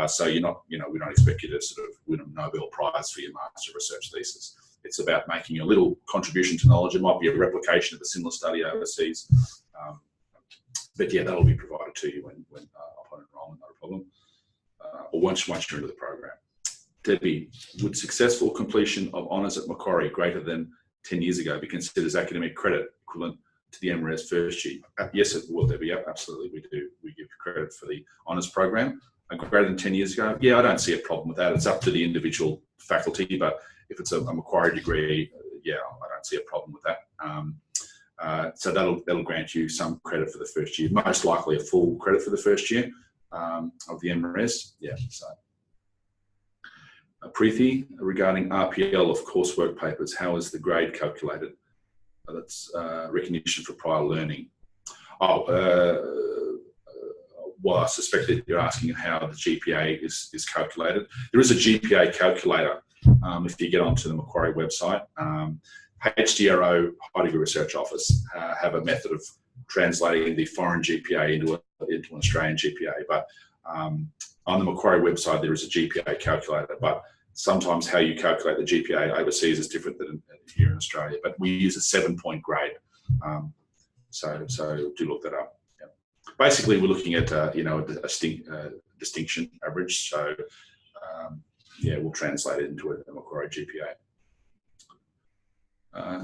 So you're not, we don't expect you to sort of win a Nobel Prize for your Master of Research thesis. It's about making a little contribution to knowledge. It might be a replication of a similar study overseas. But yeah, that'll be provided to you when upon enrolment, not a problem. Or once you're into the program. Debbie, would successful completion of honours at Macquarie greater than 10 years ago be considered as academic credit equivalent to the MRes first year? Yes, it will, Debbie. Yep, absolutely, we do. We give credit for the honours program. Greater than 10 years ago? Yeah, I don't see a problem with that. It's up to the individual faculty, but if it's a Macquarie degree, yeah, I don't see a problem with that. So that'll grant you some credit for the first year, most likely a full credit for the first year of the MRes. Yeah, so. Preethi, regarding RPL of coursework papers, how is the grade calculated? That's recognition for prior learning. Well, I suspect that you're asking how the GPA is calculated. There is a GPA calculator if you get onto the Macquarie website. HDRO, High Degree Research Office, have a method of translating the foreign GPA into an Australian GPA. But on the Macquarie website, there is a GPA calculator. But sometimes how you calculate the GPA overseas is different than here in Australia. But we use a 7-point grade. So do look that up. Basically, we're looking at a distinction average. So yeah, we'll translate it into a Macquarie GPA.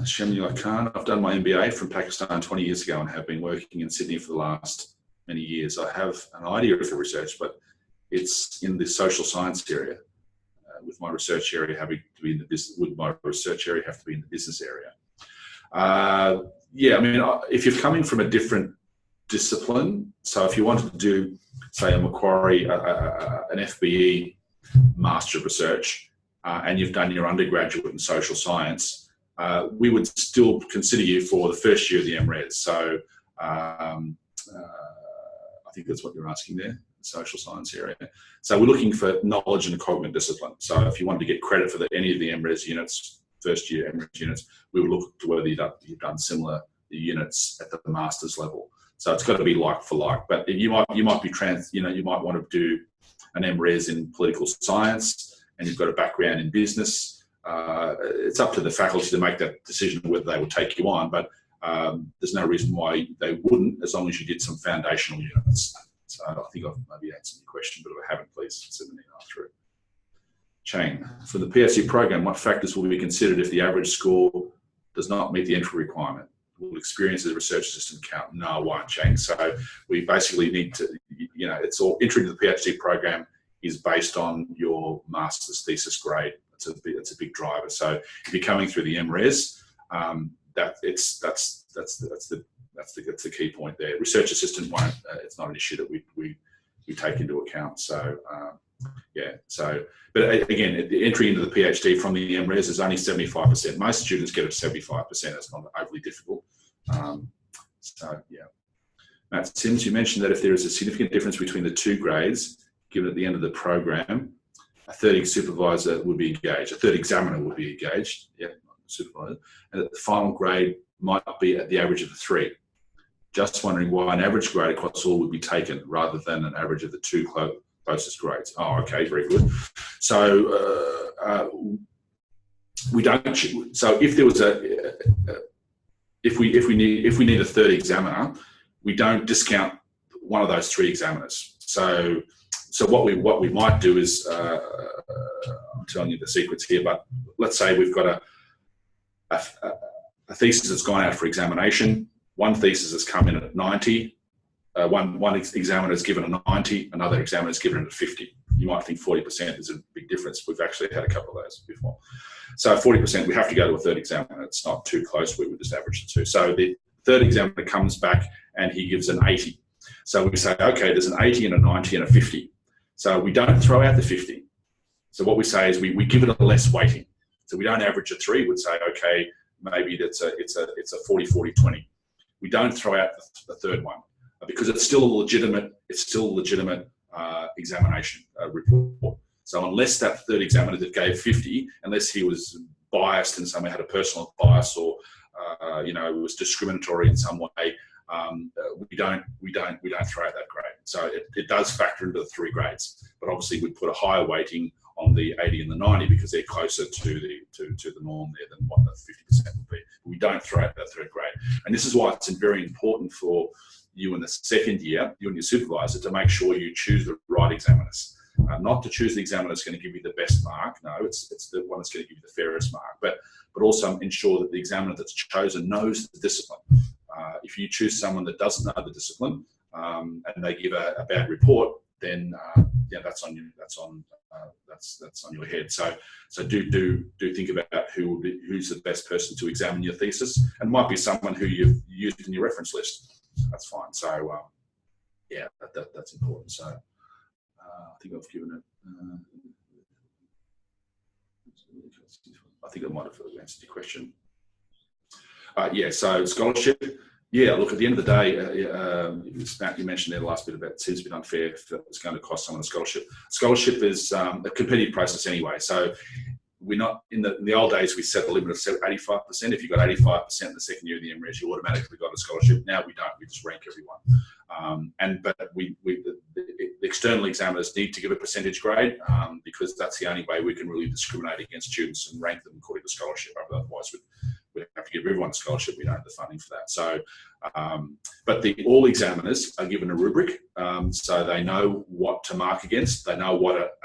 Shamila Khan, I've done my MBA from Pakistan 20 years ago and have been working in Sydney for the last many years. I have an idea of the research, but it's in the social science area. With my research area having to be in the business, would my research area have to be in the business area? Yeah, I mean, if you're coming from a different discipline, so if you wanted to do, say, a Macquarie, an FBE Master of Research, and you've done your undergraduate in social science, we would still consider you for the first year of the MRes. So I think that's what you're asking there, the social science area. So we're looking for knowledge and cognitive discipline. So if you wanted to get credit for any of the MRes units, first year MRes units, we would look to whether you've done similar units at the master's level. So it's got to be like for like. But you might be you might want to do an MRes in political science, and you've got a background in business. It's up to the faculty to make that decision whether they will take you on. But there's no reason why they wouldn't, as long as you did some foundational units. So I think I've maybe answered your question, but if I haven't, please send an email through. Chang, for the PhD program, what factors will be considered if the average score does not meet the entry requirement? Will experience as a research assistant count? No, it won't, Chang. So we basically need to, it's all entry to the PhD program is based on your master's thesis grade. It's a big driver. So if you're coming through the MRes, that's the key point there. Research assistant won't. It's not an issue that we take into account. So yeah. So, but again, the entry into the PhD from the MRes is only 75%. Most students get it 75%. It's not overly difficult. So, yeah. Matt Sims, you mentioned that if there is a significant difference between the two grades given at the end of the program, a third supervisor would be engaged, a third examiner would be engaged, supervisor, and that the final grade might be at the average of the three. Just wondering why an average grade across all would be taken rather than an average of the two closest grades. Oh, okay, very good. So we don't. So if there was if we need a third examiner, we don't discount one of those three examiners. So what we might do is, I'm telling you the secrets here, but let's say we've got a thesis that's gone out for examination. One thesis has come in at 90. One examiner is given a 90. Another examiner is given a 50. You might think 40% is a big difference. We've actually had a couple of those before. So 40%, we have to go to a third examiner. It's not too close. We would just average the two. So the third examiner comes back and he gives an 80. So we say, okay, there's an 80 and a 90 and a 50. So we don't throw out the 50. So what we say is we give it a less weighting. So we don't average a 3. We'd say, okay, maybe it's a 40, 40, 20. We don't throw out the third one because it's still a legitimate examination report. So unless that third examiner that gave 50, unless he was biased and somehow had a personal bias or was discriminatory in some way, we don't throw out that grade. So it does factor into the 3 grades, but obviously we put a higher weighting on the 80 and the 90 because they're closer to the norm there than what the 50% would be. But we don't throw out that third grade, and this is why it's very important for you in the second year, you and your supervisor, to make sure you choose the right examiners. Not to choose the examiner that's going to give you the best mark. No, it's the one that's going to give you the fairest mark. But also ensure that the examiner that's chosen knows the discipline. If you choose someone that doesn't know the discipline and they give a bad report, then that's on you. That's on your head. So do think about who's the best person to examine your thesis, and might be someone who you've used in your reference list. That's fine. So that's important. So I think I've given it. I think I might have answered your question. So scholarship. Yeah, look, at the end of the day, Matt, you mentioned there the last bit about it seems a bit unfair if it's going to cost someone a scholarship. Scholarship is a competitive process anyway. So we're not, in the old days, we set a limit of 85%. If you got 85% in the second year of the MRes, you automatically got a scholarship. Now we don't, we just rank everyone. But the external examiners need to give a percentage grade because that's the only way we can really discriminate against students and rank them according to scholarship. Otherwise, we have to give everyone a scholarship. We don't have the funding for that. So, but all examiners are given a rubric, so they know what to mark against. They know what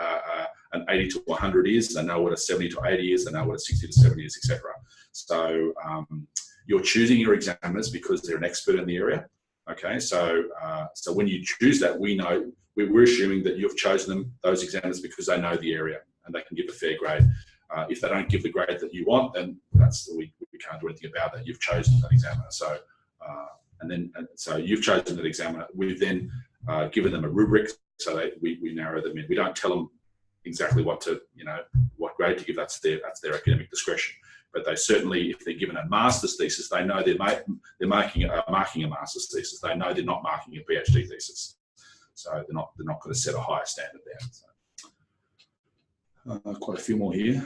an 80 to 100 is. They know what a 70 to 80 is. They know what a 60 to 70 is, etc. So you're choosing your examiners because they're an expert in the area. Okay, so when you choose that, we're assuming that you've chosen those examiners because they know the area and they can give a fair grade. If they don't give the grade that you want, then we can't do anything about that. You've chosen that examiner. So so you've chosen that examiner. We've then given them a rubric so that we narrow them in. We don't tell them exactly what grade to give. That's their academic discretion. But they certainly, if they're given a master's thesis, they know they're marking a master's thesis. They know they're not marking a PhD thesis. So they're not going to set a higher standard there. So, quite a few more here.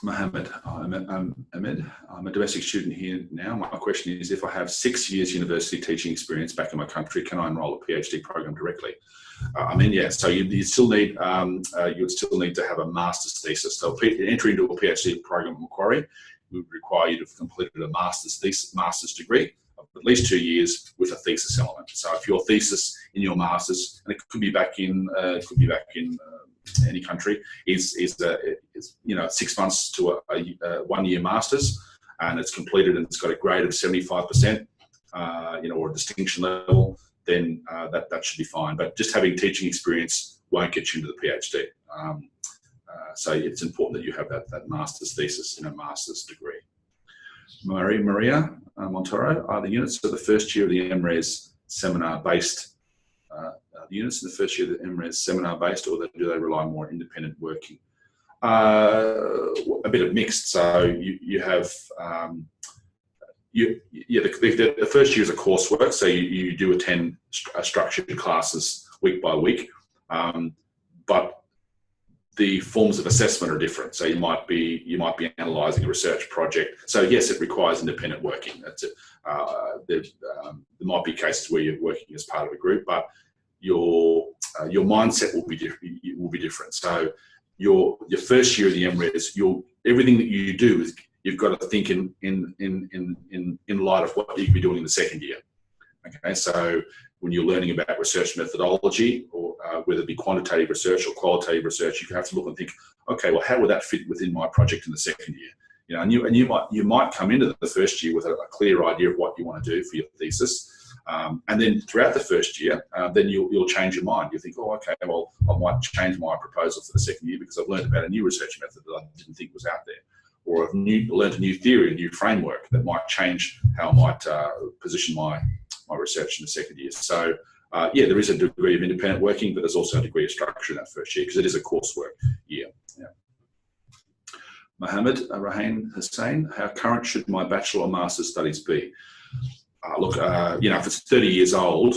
Mohammed, Ahmed, I'm a domestic student here now. My question is, if I have 6 years university teaching experience back in my country, can I enroll a PhD program directly? So you still need to have a master's thesis. So entry into a PhD program at Macquarie would require you to have completed a master's degree of at least 2 years with a thesis element. So if your thesis in your master's, and it could be back in any country, is 6 months to a 1 year master's, and it's completed and it's got a grade of 75%, or a distinction level, then that should be fine. But just having teaching experience won't get you into the PhD. So it's important that you have that master's thesis in a master's degree. Maria Montoro, are the units of the first year of the MRes seminar based? The units in the first year of the MRes seminar based, or do they rely more on independent working? A bit of mixed. So you have the first year is a coursework, so you do attend structured classes week by week, but the forms of assessment are different. So you might be analysing a research project. So yes, it requires independent working. That's it. There might be cases where you're working as part of a group, but your mindset will be different. So your first year of the MRes, everything that you do is you've got to think in light of what you could be doing in the second year. Okay, so when you're learning about research methodology, or whether it be quantitative research or qualitative research, you have to look and think, okay, well, how would that fit within my project in the second year? You know, and you might come into the first year with a clear idea of what you want to do for your thesis. And then throughout the first year, then you'll change your mind. You think, oh, okay, well, I might change my proposal for the second year because I've learned about a new research method that I didn't think was out there, or I've learned a new theory, a new framework that might change how I might position my research in the second year. So, yeah, there is a degree of independent working, but there's also a degree of structure in that first year because it is a coursework year. Yeah. Mohammed Rahan Hussain, how current should my bachelor or master's studies be? Look, you know, if it's 30 years old,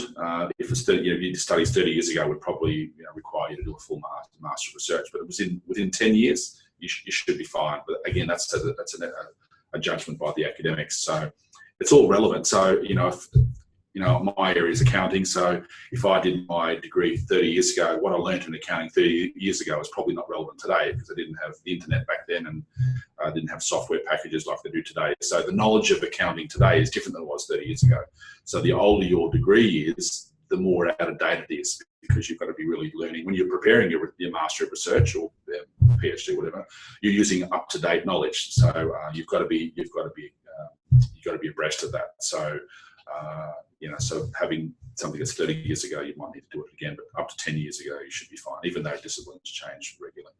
if it's 30, you studied 30 years ago, would probably require you to do a full master research. But it was within 10 years, you should be fine. But again, that's a judgment by the academics. So it's all relevant. So my area is accounting. So if I did my degree 30 years ago, what I learned in accounting 30 years ago is probably not relevant today because I didn't have the internet back then and I didn't have software packages like they do today. So the knowledge of accounting today is different than it was 30 years ago. So the older your degree is, the more out of date it is because you've got to be really learning. When you're preparing your Master of Research or PhD, whatever, you're using up-to-date knowledge. So you've got to be abreast of that. So so having something that's 30 years ago, you might need to do it again, but up to 10 years ago, you should be fine, even though disciplines change regularly.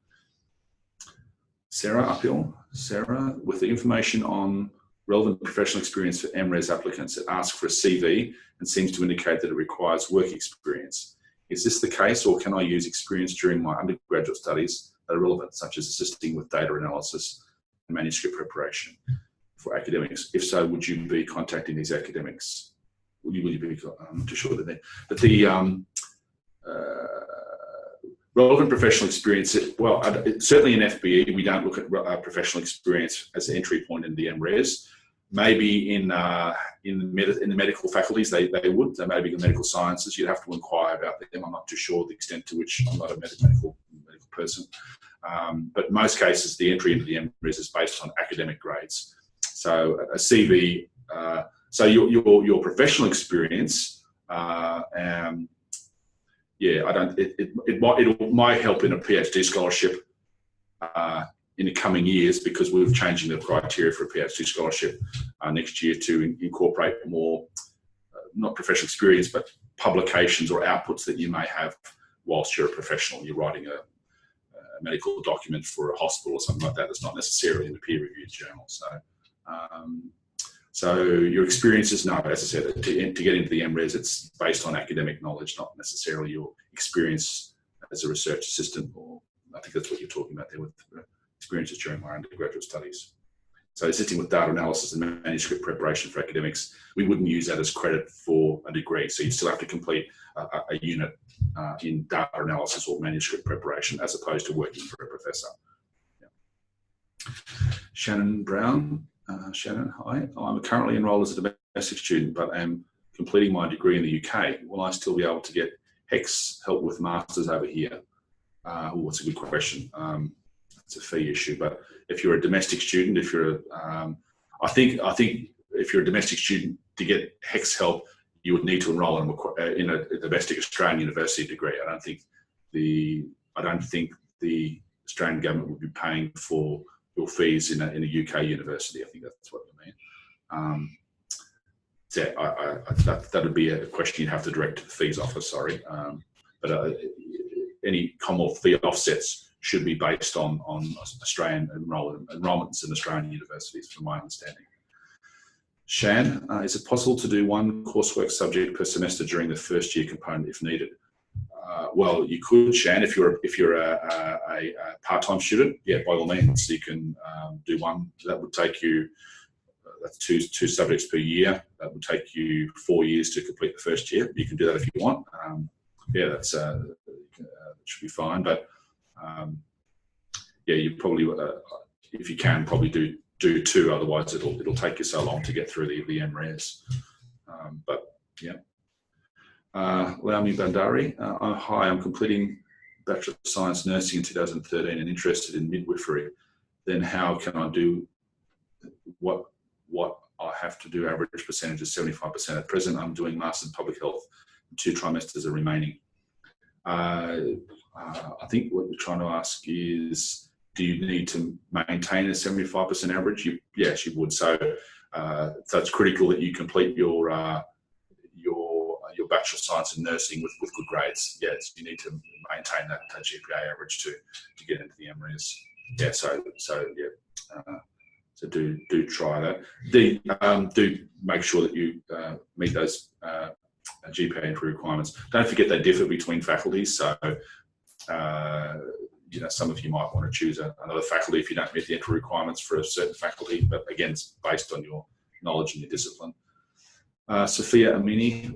Sarah Uphill. Sarah, with the information on relevant professional experience for MRes applicants, it asks for a CV and seems to indicate that it requires work experience. Is this the case, or can I use experience during my undergraduate studies that are relevant, such as assisting with data analysis and manuscript preparation for academics? If so, would you be contacting these academics? Will you be? I'm not too sure that they. But the relevant professional experience. Certainly in FBE, we don't look at professional experience as an entry point in the MRes. Maybe in the medical faculties, they would. So maybe the medical sciences, you'd have to inquire about them. I'm not too sure the extent to which I'm not a medical person. But in most cases, the entry into the MRes is based on academic grades. So a CV. So your professional experience, it might help in a PhD scholarship in the coming years because we're changing the criteria for a PhD scholarship next year to incorporate more, not professional experience, but publications or outputs that you may have whilst you're a professional. You're writing a medical document for a hospital or something like that that's not necessarily in a peer-reviewed journal. So your experiences, no, as I said, to get into the MRes, it's based on academic knowledge, not necessarily your experience as a research assistant, or I think that's what you're talking about there with experiences during my undergraduate studies. So assisting with data analysis and manuscript preparation for academics, we wouldn't use that as credit for a degree. So you still have to complete a unit in data analysis or manuscript preparation as opposed to working for a professor. Yeah. Shannon Brown. Shannon, hi. I'm currently enrolled as a domestic student, but am completing my degree in the UK. Will I still be able to get HECS help with masters over here? That's a good question. It's a fee issue, but if you're a domestic student, I think if you're a domestic student, to get HECS help, you would need to enrol in a domestic Australian university degree. I don't think the Australian government would be paying for your fees in a UK university. I think that's what you mean. That would be a question you'd have to direct to the fees office, sorry. But any Commonwealth fee offsets should be based on Australian enrolments in Australian universities, from my understanding. Shan, is it possible to do one coursework subject per semester during the first year component if needed? Well, you could, Shan, if you're a part-time student, yeah, by all means, you can do one. That would take you that's two subjects per year. That will take you 4 years to complete the first year. You can do that if you want. Yeah, that's that should be fine. But yeah, you probably, if you can, probably do two. Otherwise, it'll take you so long to get through the MRes. But yeah, Laumi Bandari. Hi, I'm completing Bachelor of Science Nursing in 2013 and interested in midwifery. Then how can I do what I have to do? Average percentage is 75%. At present, I'm doing Master's in Public Health. 2 trimesters are remaining. I think what you're trying to ask is, do you need to maintain a 75% average? Yes, you would. So it's critical that you complete your Bachelor of Science in Nursing with good grades. Yes, you need to maintain that GPA average to get into the MRes. Yeah, so do try that. Do make sure that you meet those GPA entry requirements. Don't forget they differ between faculties. So some of you might want to choose another faculty if you don't meet the entry requirements for a certain faculty. But again, it's based on your knowledge and your discipline. Sophia Amini,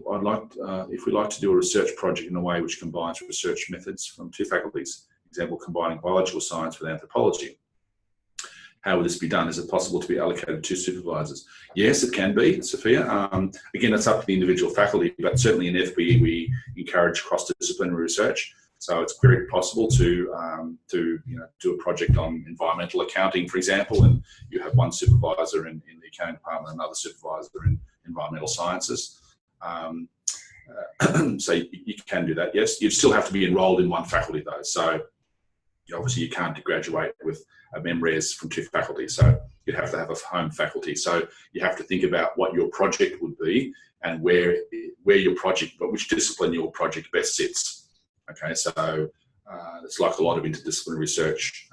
if we like to do a research project in a way which combines research methods from 2 faculties, example, combining biological science with anthropology. How would this be done? Is it possible to be allocated 2 supervisors? Yes, it can be, Sophia. Again, that's up to the individual faculty, but certainly in FBE, we encourage cross-disciplinary research. So it's very possible to do a project on environmental accounting, for example, and you have one supervisor in the accounting department, another supervisor in environmental sciences. So you can do that, yes. You still have to be enrolled in one faculty though. So obviously you can't graduate with a MRes from 2 faculties. So you'd have to have a home faculty. So you have to think about what your project would be and where your project, but which discipline your project best sits. Okay, so it's like a lot of interdisciplinary research.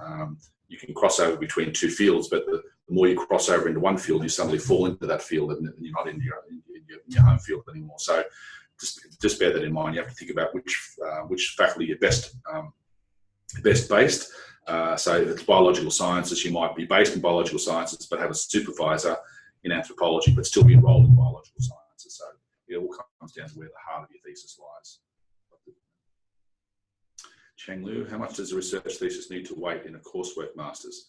You can cross over between 2 fields, but the more you cross over into one field, you suddenly fall into that field and you're not in your home field anymore. So just bear that in mind. You have to think about which faculty you're best based. So if it's biological sciences, you might be based in biological sciences, but have a supervisor in anthropology, but still be enrolled in biological sciences. So it all comes down to where the heart of your thesis lies. Cheng Liu, how much does a research thesis need to weight in a coursework master's?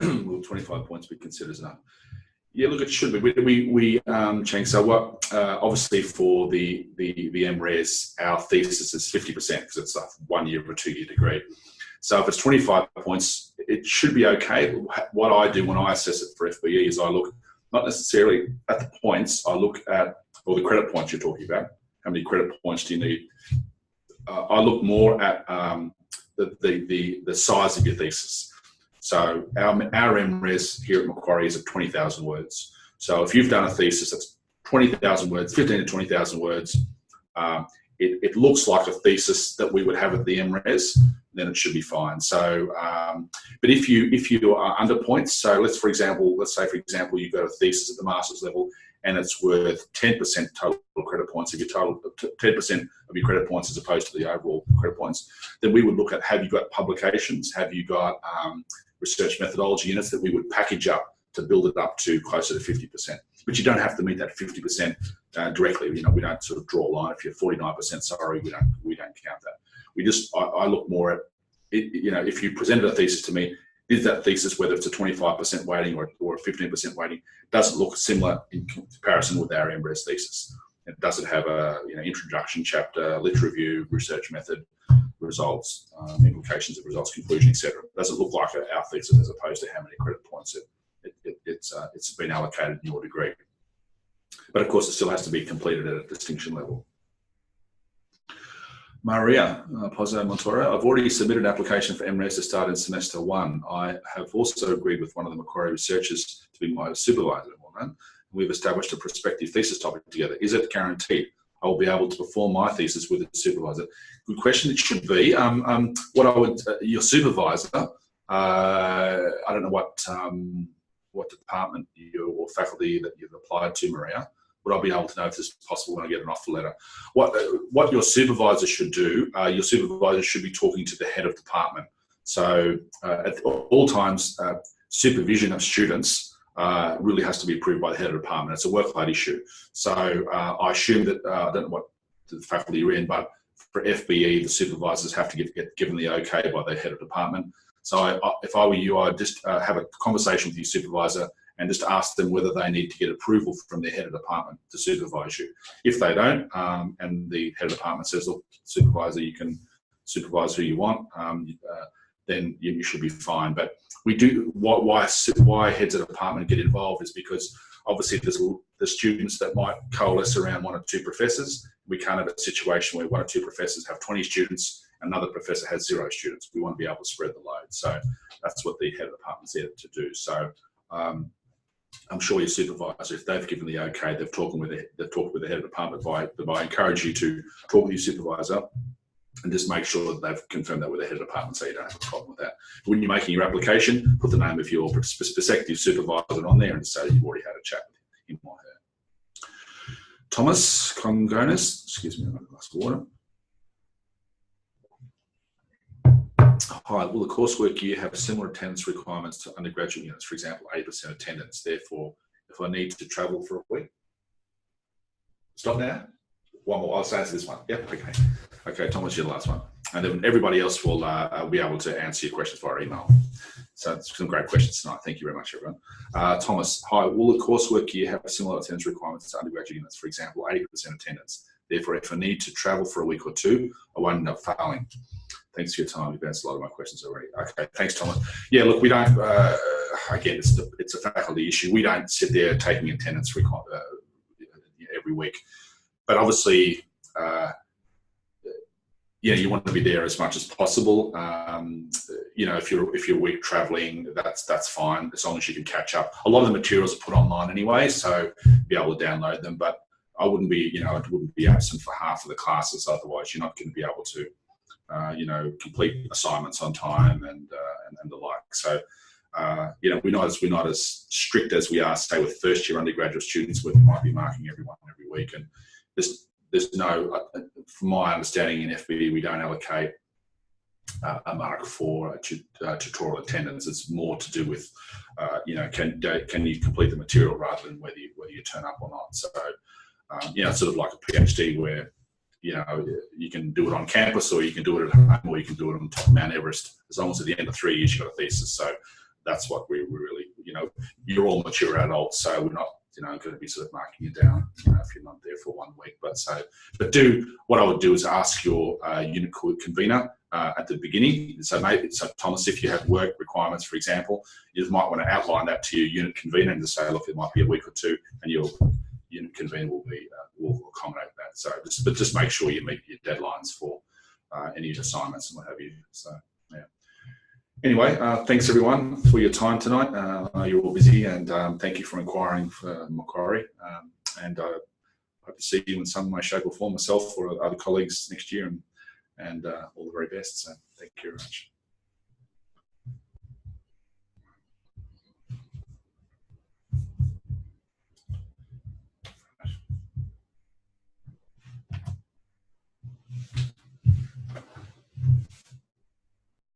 Will 25 points be considered as enough? Yeah, look, it should be. Cheng, so what, obviously for the MRes, our thesis is 50% because it's a 1 year or 2 year degree. So if it's 25 points, it should be okay. What I do when I assess it for FBE is I look not necessarily at the points, I look at, or the credit points you're talking about. How many credit points do you need? I look more at the size of your thesis. So our MRes here at Macquarie is at 20,000 words. So if you've done a thesis that's 20,000 words, 15 to 20,000 words, it looks like a thesis that we would have at the MRes, then it should be fine. So, but if you are under points, so let's say for example you've got a thesis at the master's level and it's worth 10% total credit points, if your total 10% of your credit points as opposed to the overall credit points, then we would look at, have you got publications, have you got research methodology units that we would package up to build it up to closer to 50%. But you don't have to meet that 50% directly. We don't sort of draw a line. If you're 49%, sorry, we don't count that. I look more at it, if you presented a thesis to me, is that thesis, whether it's a 25% weighting or a 15% weighting, doesn't look similar in comparison with our MRes thesis. It doesn't have a introduction chapter, lit review, research method, results, implications of results, conclusion, etc. It doesn't look like our thesis as opposed to how many credit points it's been allocated in your degree. But of course, it still has to be completed at a distinction level. Maria Pozzo Montoro, I've already submitted an application for MRes to start in semester 1. I have also agreed with one of the Macquarie researchers to be my supervisor. We've established a prospective thesis topic together. Is it guaranteed I will be able to perform my thesis with a supervisor? Good question. It should be. Your supervisor, I don't know what department or faculty that you've applied to, Maria. Would I be able to know if this is possible when I get an offer letter? What your supervisor should do, your supervisor should be talking to the head of department. So at all times, supervision of students really has to be approved by the head of department. It's a workload issue. So I assume that, I don't know what the faculty you're in, but for FBE, the supervisors have to get given the okay by the head of department. So if I were you, I'd just have a conversation with your supervisor and just ask them whether they need to get approval from their head of department to supervise you. If they don't, and the head of department says, look, supervisor, you can supervise who you want, then you should be fine. But we do, why heads of department get involved is because obviously there's the students that might coalesce around 1 or 2 professors. We can't have a situation where 1 or 2 professors have 20 students, another professor has 0 students. We want to be able to spread the load. So that's what the head of department's there to do. So I'm sure your supervisor, if they've given the okay, they've talked with the head of department. But I encourage you to talk with your supervisor and just make sure that they've confirmed that with the head of department, so you don't have a problem with that. When you're making your application, put the name of your prospective supervisor on there and say you've already had a chat with him or her. Thomas Congonis, excuse me, I've got a glass of water. Hi, will the coursework year have similar attendance requirements to undergraduate units? For example, 80% attendance. Therefore, if I need to travel for a week. Stop now. One more. I'll say this one. Yep. Okay. Okay, Thomas, you're the last one, and then everybody else will be able to answer your questions via email. So it's some great questions tonight. Thank you very much, everyone. Thomas, hi. Will the coursework year have similar attendance requirements to undergraduate units? For example, 80% attendance. Therefore, if I need to travel for a week or 2, I won't end up failing. Thanks for your time. You've answered a lot of my questions already. Okay, thanks, Thomas. Yeah, look, we don't, again, it's a faculty issue. We don't sit there taking attendance every week. But obviously, you want to be there as much as possible. If you're a week traveling, that's fine, as long as you can catch up. A lot of the materials are put online anyway, so be able to download them. But I wouldn't be, I wouldn't be absent for half of the classes. Otherwise, you're not going to be able to complete assignments on time and the like. So, we're not as strict as we are, say, with first-year undergraduate students, where we might be marking everyone every week. And there's no, from my understanding in FBE, we don't allocate a mark for tutorial attendance. It's more to do with, can you complete the material rather than whether you turn up or not. So, it's sort of like a PhD where, you can do it on campus, or you can do it at home, or you can do it on top of Mount Everest, as long as at the end of 3 years you've got a thesis. So that's what we really, you're all mature adults, so we're not, going to be sort of marking you down, if you're not there for 1 week. But what I would do is ask your unit convener at the beginning. So Thomas, if you have work requirements, for example, you might want to outline that to your unit convener and just say, look, it might be a week or 2, and your unit convener will accommodate that. So just make sure you meet your deadlines for any assignments and what have you. So yeah. Anyway, thanks everyone for your time tonight. You're all busy, and thank you for inquiring for Macquarie. And I hope to see you in some way, shape or form, myself or other colleagues next year, and all the very best. So thank you very much.